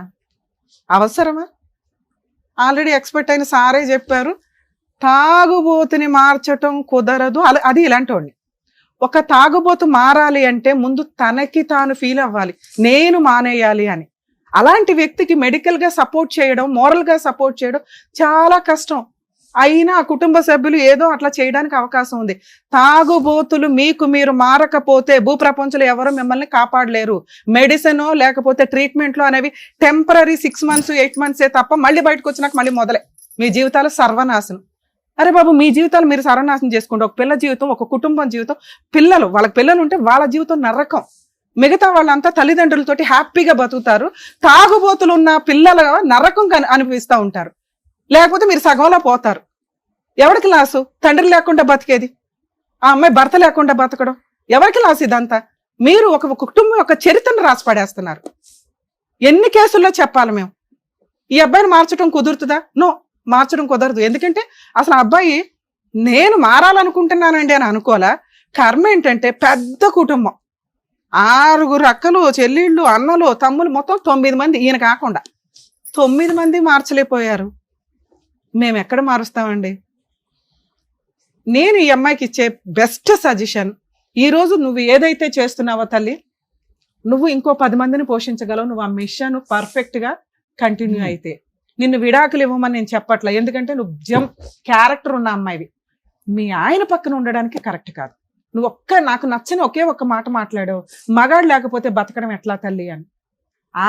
అవసరమా? ఆల్రెడీ ఎక్స్పర్ట్ అయిన సారే చెప్పారు, తాగుబోతుని మార్చటం కుదరదు. అది ఇలాంటి వాడిని. ఒక తాగుబోతు మారాలి అంటే ముందు తనకి తాను ఫీల్ అవ్వాలి, నేను మానేయాలి అని. అలాంటి వ్యక్తికి మెడికల్ గా సపోర్ట్ చేయడం, మోరల్ గా సపోర్ట్ చేయడం చాలా కష్టం. అయినా కుటుంబ సభ్యులు ఏదో అట్లా చేయడానికి అవకాశం ఉంది. తాగుబోతులు మీకు మీరు మారకపోతే భూప్రపంచంలో ఎవరు మిమ్మల్ని కాపాడలేరు. మెడిసిన్ లేకపోతే ట్రీట్మెంట్లో అనేవి టెంపరీ 6 months 8 months తప్ప మళ్ళీ బయటకు వచ్చినాక మళ్ళీ మొదలే మీ జీవితాలు సర్వనాశనం. అరే బాబు, మీ జీవితాలు మీరు సర్వనాశనం చేసుకోండి. ఒక పిల్ల జీవితం, ఒక కుటుంబం జీవితం, వాళ్ళకి పిల్లలు ఉంటే వాళ్ళ జీవితం నరకం. మిగతా వాళ్ళంతా తల్లిదండ్రులతోటి హ్యాపీగా బతుకుతారు. తాగుబోతులు ఉన్న పిల్లల నరకం అనిపిస్తూ ఉంటారు. లేకపోతే మీరు సగంలో పోతారు. ఎవరికి లాసు? తండ్రి లేకుండా బతికేది, ఆ అమ్మాయి భర్త లేకుండా బతకడం, ఎవరికి లాసు? ఇదంతా మీరు ఒక కుటుంబం యొక్క చరిత్రను రాసి పడేస్తున్నారు. ఎన్ని కేసుల్లో చెప్పాలి మేము? ఈ అబ్బాయిని మార్చడం కుదురుతుందా? నో, మార్చడం కుదరదు. ఎందుకంటే అసలు అబ్బాయి నేను మారాలనుకుంటున్నానండి అని అనుకోలే. కర్మ ఏంటంటే పెద్ద కుటుంబం, 6 అక్కలు, చెల్లిళ్ళు, అన్నలు, తమ్ములు, మొత్తం 9 మంది. ఈయన కాకుండా 9 మంది మార్చలేకపోయారు. మేము ఎక్కడ మారుస్తామండి? నేను ఈ అమ్మాయికి ఇచ్చే బెస్ట్ సజెషన్, ఈరోజు నువ్వు ఏదైతే చేస్తున్నావో తల్లి, నువ్వు ఇంకో 10 మందిని పోషించగలవు. నువ్వు ఆ మిషన్ పర్ఫెక్ట్గా కంటిన్యూ అయితే. నిన్ను విడాకులు ఇవ్వమని నేను చెప్పట్లే, ఎందుకంటే నువ్వు క్యారెక్టర్ ఉన్న అమ్మాయివి. మీ ఆయన పక్కన ఉండడానికి కరెక్ట్ కాదు. నువ్వు నాకు నచ్చని ఒకే ఒక్క మాట మాట్లాడావు, మగాడు లేకపోతే బతకడం ఎట్లా తల్లి అని.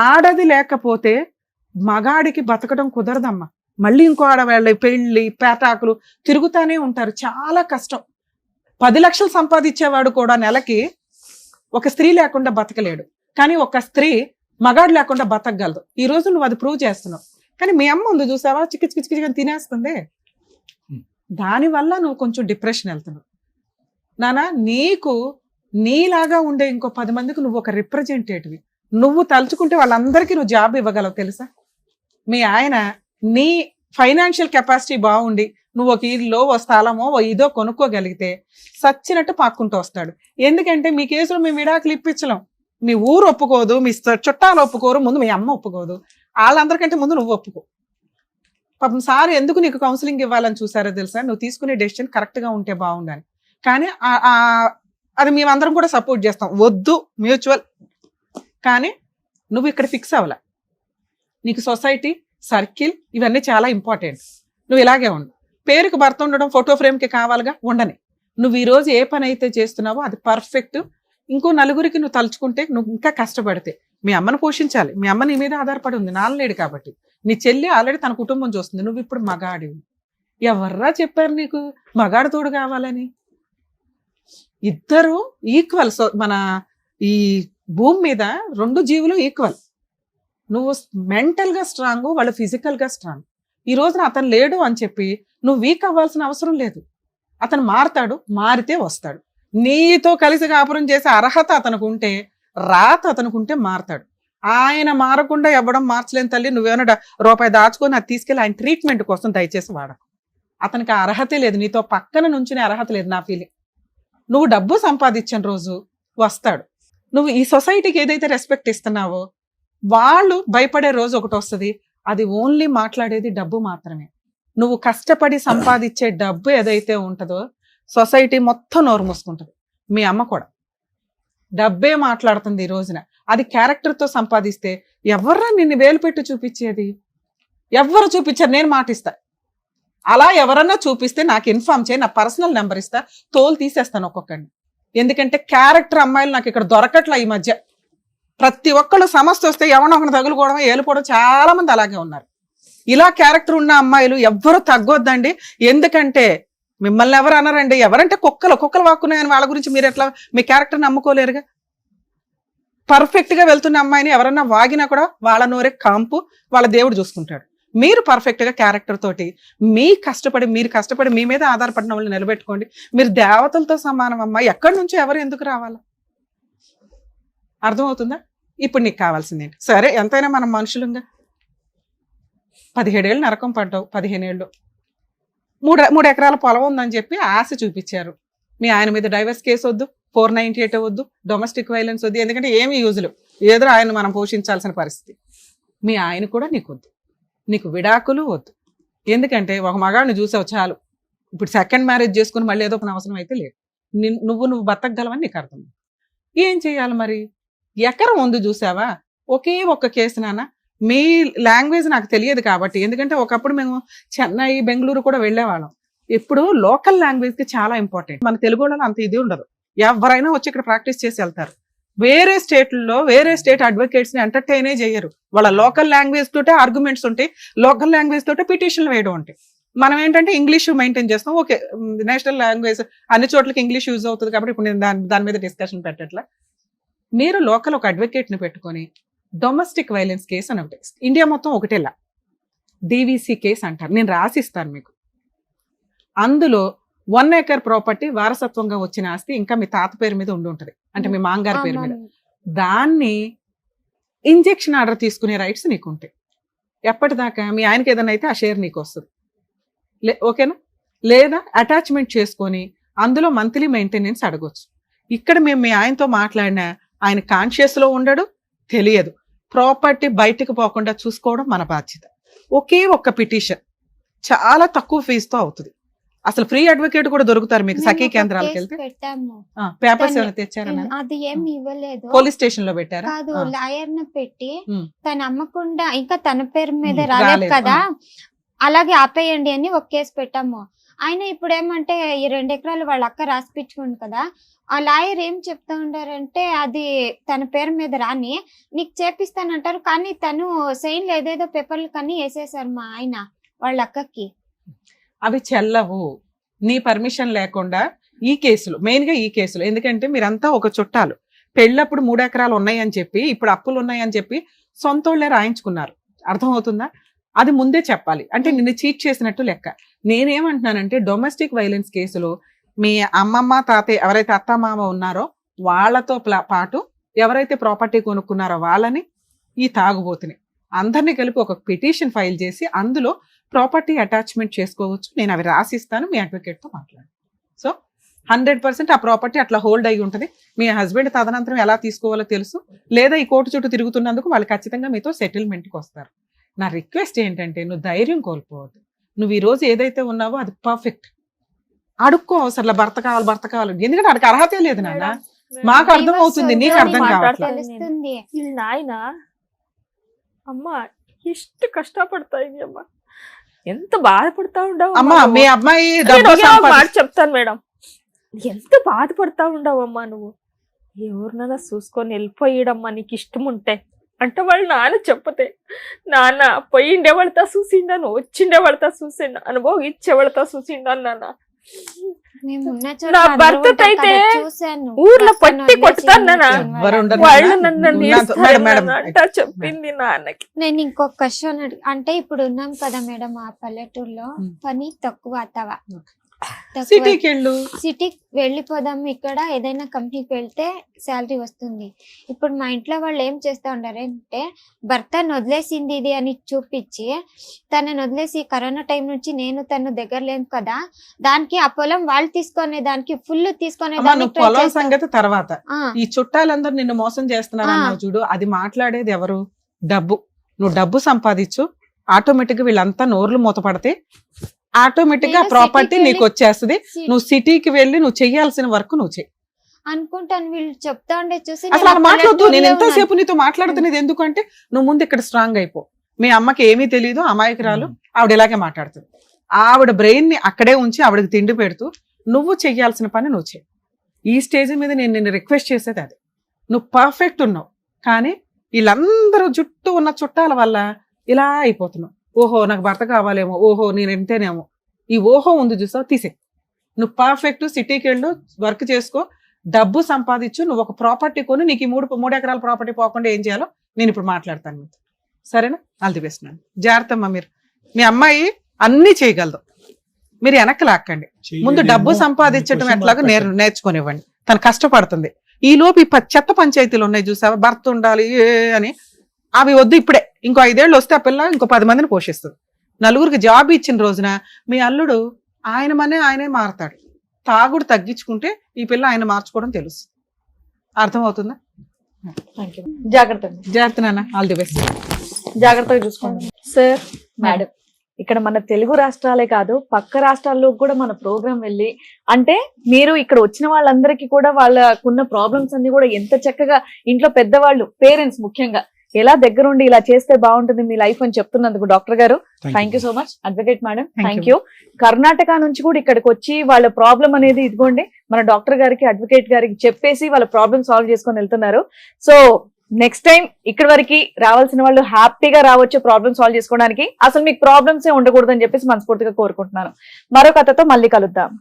ఆడది లేకపోతే మగాడికి బతకడం కుదరదమ్మా. మళ్ళీ ఇంకో ఆడవాళ్ళ పెళ్లి పేటాకులు తిరుగుతానే ఉంటారు, చాలా కష్టం. 10 లక్షలు సంపాదించేవాడు కూడా నెలకి ఒక స్త్రీ లేకుండా బతకలేడు. కానీ ఒక స్త్రీ మగాడు లేకుండా బతకగలదు. ఈ రోజు నువ్వు అది ప్రూవ్ చేస్తున్నావు. కానీ మీ అమ్మ ఉంది చూసావా, చిక్కి తినేస్తుంది. దానివల్ల నువ్వు కొంచెం డిప్రెషన్ వెళ్తున్నావు. నానా, నీకు నీలాగా ఉండే ఇంకో 10 మందికి నువ్వు ఒక రిప్రజెంటేటివ్. నువ్వు తలుచుకుంటే వాళ్ళందరికీ నువ్వు జాబ్ ఇవ్వగలవు తెలుసా? మీ ఆయన నీ ఫైనాన్షియల్ కెపాసిటీ బాగుండి నువ్వు ఒక ఇల్లు, ఓ స్థలమో, ఓ ఇదో కొనుక్కోగలిగితే సచ్చినట్టు పాక్కుంటూ వస్తాడు. ఎందుకంటే మీ కేసులో మేము విడాకులు ఇప్పించలేం. మీ ఊరు ఒప్పుకోదు, మీ చుట్టాలు ఒప్పుకోరు, ముందు మీ అమ్మ ఒప్పుకోదు. వాళ్ళందరికంటే ముందు నువ్వు ఒప్పుకో. పాపం సార్ ఎందుకు నీకు కౌన్సిలింగ్ ఇవ్వాలని చూసారో తెలుసా? నువ్వు తీసుకునే డెసిషన్ కరెక్ట్గా ఉంటే బాగుండాలి. కానీ అది మేమందరం కూడా సపోర్ట్ చేస్తాం, వద్దు మ్యూచువల్. కానీ నువ్వు ఇక్కడ ఫిక్స్ అవ్వాల. నీకు సొసైటీ, సర్కిల్ ఇవన్నీ చాలా ఇంపార్టెంట్. నువ్వు ఇలాగే ఉండు. పేరుకి భర్త ఉండడం ఫోటో ఫ్రేమ్కి కావాలిగా, ఉండని. నువ్వు ఈరోజు ఏ పని అయితే చేస్తున్నావో అది పర్ఫెక్ట్. ఇంకో నలుగురికి నువ్వు తలుచుకుంటే నువ్వు ఇంకా కష్టపడితే మీ అమ్మను పోషించాలి. మీ అమ్మ నీ మీద ఆధారపడి ఉంది, నాన్నలేడు కాబట్టి. నీ చెల్లి ఆల్రెడీ తన కుటుంబం చూస్తుంది, నువ్వు ఇప్పుడు మగాడివి. ఎవర్రా చెప్పారు నీకు మగాడు తోడు కావాలని? ఇద్దరు ఈక్వల్. సో మన ఈ భూమి మీద 2 జీవులు ఈక్వల్. నువ్వు మెంటల్గా స్ట్రాంగ్, వాళ్ళు ఫిజికల్గా స్ట్రాంగ్. ఈ రోజున అతను లేడు అని చెప్పి నువ్వు వీక్ అవ్వాల్సిన అవసరం లేదు. అతను మారతాడు, మారితే వస్తాడు. నీతో కలిసి కాపురం చేసే అర్హత అతనికి ఉంటే, రాత అతనికి ఉంటే మారతాడు. ఆయన మారకుండా ఇవ్వడం మార్చలేని తల్లి. నువ్వేమన్నా రూపాయి దాచుకొని అది తీసుకెళ్ళి ఆయన ట్రీట్మెంట్ కోసం దయచేసి వాడకు. అతనికి ఆ అర్హతే లేదు, నీతో పక్కన నుంచునే అర్హత లేదు. నా ఫీలింగ్, నువ్వు డబ్బు సంపాదించిన రోజు వస్తాడు. నువ్వు ఈ సొసైటీకి ఏదైతే రెస్పెక్ట్ ఇస్తున్నావో వాళ్ళు భయపడే రోజు ఒకటి వస్తుంది. అది ఓన్లీ మాట్లాడేది డబ్బు మాత్రమే. నువ్వు కష్టపడి సంపాదించే డబ్బు ఏదైతే ఉంటుందో సొసైటీ మొత్తం నోరు మూసుకుంటుంది. మీ అమ్మ కూడా డబ్బే మాట్లాడుతుంది ఈ రోజున. అది క్యారెక్టర్తో సంపాదిస్తే ఎవర్రా నిన్ను వేలు పెట్టి చూపించేది? ఎవరు చూపించారు? నేను మాటిస్తా. అలా ఎవరన్నా చూపిస్తే నాకు ఇన్ఫార్మ్ చేయి, నా పర్సనల్ నెంబర్ ఇస్తా, తోలు తీసేస్తాను ఒక్కొక్కడిని. ఎందుకంటే క్యారెక్టర్ అమ్మాయిలు నాకు ఇక్కడ దొరకట్లా ఈ మధ్య. ప్రతి ఒక్కళ్ళు సమస్య వస్తే ఎవరినొకరిని తగులుకోవడం, ఏలుకోవడం, చాలా మంది అలాగే ఉన్నారు. ఇలా క్యారెక్టర్ ఉన్న అమ్మాయిలు ఎవ్వరూ తగ్గొద్దండి. ఎందుకంటే మిమ్మల్ని ఎవరు అనరండి. ఎవరంటే కుక్కలు వాక్కున్నాయని వాళ్ళ గురించి మీరు ఎట్లా మీ క్యారెక్టర్ నమ్ముకోలేరుగా. పర్ఫెక్ట్ గా వెళ్తున్న అమ్మాయిని ఎవరన్నా వాగినా కూడా వాళ్ళ నోరే కాంపు, వాళ్ళ దేవుడు చూసుకుంటాడు. మీరు పర్ఫెక్ట్ గా క్యారెక్టర్ తోటి మీరు కష్టపడి మీ మీద ఆధారపడిన వాళ్ళు నిలబెట్టుకోండి. మీరు దేవతలతో సమానం అమ్మా. ఎక్కడి నుంచో ఎవరు ఎందుకు రావాలా? అర్థమవుతుందా? ఇప్పుడు నీకు కావాల్సింది ఏంటి? సరే ఎంతైనా మనం మనుషులుగా 17 ఏళ్ళు నరకం పడ్డావు. 15 ఏళ్ళు 3 ఎకరాల పొలం ఉందని చెప్పి ఆశ చూపించారు. మీ ఆయన మీద డైవర్స్ కేసు వద్దు, 498 వద్దు, డొమెస్టిక్ వైలెన్స్ వద్దు. ఎందుకంటే ఏమి యూజులు, ఏదో ఆయన మనం పోషించాల్సిన పరిస్థితి. మీ ఆయన కూడా నీకు వద్దు, నీకు విడాకులు వద్దు. ఎందుకంటే ఒక మగాడిని చూసావు చాలు. ఇప్పుడు సెకండ్ మ్యారేజ్ చేసుకుని మళ్ళీ ఏదో ఒక అవసరం అయితే లేదు. నువ్వు బతకగలవని నీకు అర్థం. ఏం చేయాలి మరి? ఎకరం ఉంది చూసావా? ఒకే ఒక్క కేసు నాన్న. మీ లాంగ్వేజ్ నాకు తెలియదు కాబట్టి, ఎందుకంటే ఒకప్పుడు మేము చెన్నై, బెంగళూరు కూడా వెళ్ళేవాళ్ళం. ఇప్పుడు లోకల్ లాంగ్వేజ్ కి చాలా ఇంపార్టెంట్. మన తెలుగు వాళ్ళలో అంత ఇది ఉండదు. ఎవరైనా వచ్చి ఇక్కడ ప్రాక్టీస్ చేసి వెళ్తారు. వేరే స్టేట్లలో వేరే స్టేట్ అడ్వకేట్స్ ని ఎంటర్టైనే చేయరు. వాళ్ళ లోకల్ లాంగ్వేజ్ తోటే ఆర్గ్యుమెంట్స్ ఉంటాయి, లోకల్ లాంగ్వేజ్ తోటే పిటిషన్లు వేయడం ఉంటాయి. మనం ఏంటంటే ఇంగ్లీష్ మెయింటైన్ చేస్తాం. ఓకే, నేషనల్ లాంగ్వేజ్ అన్ని చోట్లకి ఇంగ్లీష్ యూజ్ అవుతుంది కాబట్టి ఇప్పుడు నేను దాని మీద డిస్కషన్ పెట్టట్లా. మీరు లోకల్ ఒక అడ్వకేట్ ని పెట్టుకొని డొమెస్టిక్ వైలెన్స్ కేసు అని ఒకటి, ఇండియా మొత్తం ఒకటేలా డివిసి కేసు అంటారు. నేను రాసిస్తాను మీకు. అందులో 1 ఎకర్ ప్రాపర్టీ వారసత్వంగా వచ్చిన ఆస్తి ఇంకా మీ తాత పేరు మీద ఉండి ఉంటుంది, అంటే మీ మాంగారి పేరు మీద. దాన్ని ఇంజెక్షన్ ఆర్డర్ తీసుకునే రైట్స్ నీకు ఉంటాయి. ఎప్పటిదాకా మీ ఆయనకి ఏదైనా అయితే ఆ షేర్ నీకు వస్తుంది. ఓకేనా? లేదా అటాచ్మెంట్ చేసుకొని అందులో మంత్లీ మెయింటెనెన్స్ అడగొచ్చు. ఇక్కడ మేము మీ ఆయనతో మాట్లాడినా ఆయన కాన్షియస్ లో ఉండడు, తెలియదు. ప్రాపర్టీ బయటకు పోకుండా చూసుకోవడం మన బాధ్యత. ఒకే ఒక్క పిటిషన్ చాలా తక్కువ ఫీజుతో అవుతుంది. అసలు ఫ్రీ అడ్వకేట్ కూడా దొరుకుతారు మీకు సఖీ కేంద్రాలకు వెళ్తే. పేపర్స్ ఏమైనా తెచ్చారా? అది ఏమి ఇవ్వలేదు. పోలీస్ స్టేషన్ లో పెట్టారా? కాదు, లాయర్ ని పెట్టి తను అమ్మకుండా ఇంకా తన పేరు మీద రాలేదు కదా, అలాగే ఆపేయండి అని ఒక కేసు పెట్టాము. ఆయన ఇప్పుడు ఏమంటే ఈ 2 ఎకరాలు వాళ్ళ అక్క రాసిపించుకుంది కదా, ఆ లాయర్ ఏం చెప్తా ఉండారంటే అది తన పేరు మీద రాని నీకు చేపిస్తానంటారు, కానీ తను సైన్లు ఏదేదో పేపర్లు కానీ వేసేసారు మా ఆయన వాళ్ళ అక్కకి. అవి చెల్లవు. నీ పర్మిషన్ లేకుండా ఈ కేసులు, మెయిన్ గా ఈ కేసులు, ఎందుకంటే మీరంతా ఒక చుట్టాలు. పెళ్ళప్పుడు 3 ఎకరాలు ఉన్నాయని చెప్పి, ఇప్పుడు అప్పులు ఉన్నాయని చెప్పి సొంతోళ్లే రాయించుకున్నారు. అర్థమవుతుందా? అది ముందే చెప్పాలి. అంటే నిన్ను చీట్ చేసినట్టు లెక్క. నేనేమంటున్నానంటే డొమెస్టిక్ వైలెన్స్ కేసులో మీ అమ్మమ్మ, తాతయ్య ఎవరైతే అత్తమామ ఉన్నారో వాళ్ళతో పాటు ఎవరైతే ప్రాపర్టీ కొనుక్కున్నారో వాళ్ళని, ఈ తాగుబోతుని అందరినీ కలిపి ఒక పిటిషన్ ఫైల్ చేసి అందులో ప్రాపర్టీ అటాచ్మెంట్ చేసుకోవచ్చు. నేను అవి రాసిస్తాను, మీ అడ్వకేట్తో మాట్లాడు. సో 100% ఆ ప్రాపర్టీ అట్లా హోల్డ్ అయి ఉంటుంది. మీ హస్బెండ్ తదనంతరం ఎలా తీసుకోవాలో తెలుసు. లేదా ఈ కోర్టు చుట్టూ తిరుగుతున్నందుకు వాళ్ళు ఖచ్చితంగా మీతో సెటిల్మెంట్కి వస్తారు. నా రిక్వెస్ట్ ఏంటంటే నువ్వు ధైర్యం కోల్పోవద్దు. నువ్వు ఈ రోజు ఏదైతే ఉన్నావో అది పర్ఫెక్ట్. అడుక్కో అవసరం భర్త కావాలి, ఎందుకంటే వాడికి అర్హతే లేదు నాన్న. మాకు అర్థం అవుతుంది, నీకు అర్థం కావట్లేదు. నాయన అమ్మ ಎಷ್ಟು కష్టపడతాయి అమ్మ, ఎంత బాధపడతా ఉండవు అమ్మా. మీ అమ్మాయి చెప్తాను మేడం, ఎంత బాధపడతా ఉండవు అమ్మా నువ్వు. ఎవరినైనా చూసుకొని వెళ్ళిపోయాడమ్మా నీకు ఇష్టం ఉంటే అంటే వాళ్ళు నాన్న చెప్పతే, నాన్న పోయిండే వాళ్ళతో చూసిండాను, వచ్చిండే వాళ్ళతో చూసిండా, అనుభవం ఇచ్చే వాళ్ళతో చూసిండాను నాన్న. నా భర్త అయితే ఊర్లో పట్టి కొట్టుతాను వాళ్ళు నన్ను అంటా చెప్పింది నాన్నకి. నేను ఇంకొక క్వశ్చన్ అంటే ఇప్పుడు ఉన్నాం కదా మేడం ఆ పల్లెటూరులో, పని తక్కువ అత్తవా, సిటీకి వెళ్ళిపోదాం, ఇక్కడ ఏదైనా కంపెనీకి వెళ్తే శాలరీ వస్తుంది. ఇప్పుడు మా ఇంట్లో వాళ్ళు ఏం చేస్తా ఉండారంటే భర్తను వదిలేసింది ఇది అని చూపించి తనని వదిలేసి కరోనా టైం నుంచి నేను తను దగ్గర లేను కదా, దానికి ఆ పొలం వాళ్ళు తీసుకునే దానికి ఫుల్ తీసుకునే పొలం సంగతి తర్వాత. ఈ చుట్టాలందరూ నిన్ను మోసం చేస్తున్నారు చూడు, అది మాట్లాడేది ఎవరు? డబ్బు. నువ్వు డబ్బు సంపాదించు, ఆటోమేటిక్ గా వీళ్ళంతా నోర్లు మూతపడితే ఆటోమేటిక్ గా ప్రాపర్టీ నీకు వచ్చేస్తుంది. నువ్వు సిటీకి వెళ్ళి నువ్వు చెయ్యాల్సిన వర్క్ నువ్వు చెయ్యి అనుకుంటాను. వీళ్ళు చెప్తా ఉండే చూసి అసలు అలా మాట్లాడద్దు. నేను ఎంతసేపు నీతో మాట్లాడుతున్నది ఎందుకంటే నువ్వు ముందు ఇక్కడ స్ట్రాంగ్ అయిపో. మీ అమ్మకి ఏమీ తెలియదు, అమాయకురాలు, ఆవిడ ఇలాగే మాట్లాడుతుంది. ఆవిడ బ్రెయిన్ ని అక్కడే ఉంచి ఆవిడకి తిండి పెడుతూ నువ్వు చెయ్యాల్సిన పని నువ్వు చెయ్యి. ఈ స్టేజ్ మీద నేను నిన్ను రిక్వెస్ట్ చేసేది అది. నువ్వు పర్ఫెక్ట్ ఉన్నావు, కానీ వీళ్ళందరూ జుట్టు ఉన్న చుట్టాల వల్ల ఇలా అయిపోతున్నావు. ఓహో నాకు భర్త కావాలేమో, ఓహో నేను ఎంతేనేమో, ఈ ఓహో ఉంది చూసావు తీసే. నువ్వు పర్ఫెక్ట్ సిటీకి వెళ్ళు, వర్క్ చేసుకో, డబ్బు సంపాదించు, నువ్వు ఒక ప్రాపర్టీ కొని నీకు ఈ 3 ఎకరాల ప్రాపర్టీ పోకుండా ఏం చేయాలో నేను ఇప్పుడు మాట్లాడతాను మీతో. సరేనా? ఆల్ ది బెస్ట్ నాన్న. జాగ్రత్త అమ్మా. మీరు మీ అమ్మాయి అన్ని చేయగలదు, మీరు వెనక్కి లాక్కండి. ముందు డబ్బు సంపాదించడం ఎట్లాగో నేర్చుకునివ్వండి. తను కష్టపడుతుంది. ఈ లోపు ఈ చెత్త పంచాయతీలు ఉన్నాయి చూసావా, భర్త ఉండాలి అని, అవి వద్దు. ఇప్పుడే ఇంకో 5 ఏళ్ళు వస్తే ఆ పిల్ల ఇంకో 10 మందిని పోషిస్తుంది. 4గురికి జాబ్ ఇచ్చిన రోజున మీ అల్లుడు ఆయనే మారతాడు. తాగుడు తగ్గించుకుంటే ఈ పిల్ల ఆయన మార్చుకోవడం తెలుసు. అర్థమవుతుందా? జాగ్రత్త నాన్న. All the best. జాగ్రత్తగా చూసుకోండి సార్. మేడం, ఇక్కడ మన తెలుగు రాష్ట్రాలే కాదు పక్క రాష్ట్రాల్లో కూడా మన ప్రోగ్రాం వెళ్ళి, అంటే మీరు ఇక్కడ వచ్చిన వాళ్ళందరికీ కూడా వాళ్ళకున్న ప్రాబ్లమ్స్ అన్ని కూడా ఎంత చక్కగా ఇంట్లో పెద్దవాళ్ళు, పేరెంట్స్ ముఖ్యంగా ఎలా దగ్గరుండి ఇలా చేస్తే బాగుంటుంది మీ లైఫ్ అని చెప్తున్నందుకు డాక్టర్ గారు thank you so much. Advocate madam thank you. Karnataka నుంచి కూడా ఇక్కడికి వచ్చి వాళ్ళ ప్రాబ్లం అనేది ఇదిగోండి మన డాక్టర్ గారికి, అడ్వకేట్ గారికి చెప్పేసి వాళ్ళ ప్రాబ్లమ్ సాల్వ్ చేసుకొని వెళ్తున్నారు. సో నెక్స్ట్ టైం ఇక్కడి వరకు రావాల్సిన వాళ్ళు హ్యాపీగా రావచ్చు ప్రాబ్లమ్ సాల్వ్ చేసుకోవడానికి. అసలు మీకు ప్రాబ్లమ్స్ ఉండకూడదు అని చెప్పేసి మనస్ఫూర్తిగా కోరుకుంటున్నాను. మరో కథతో మళ్ళీ కలుద్దాం.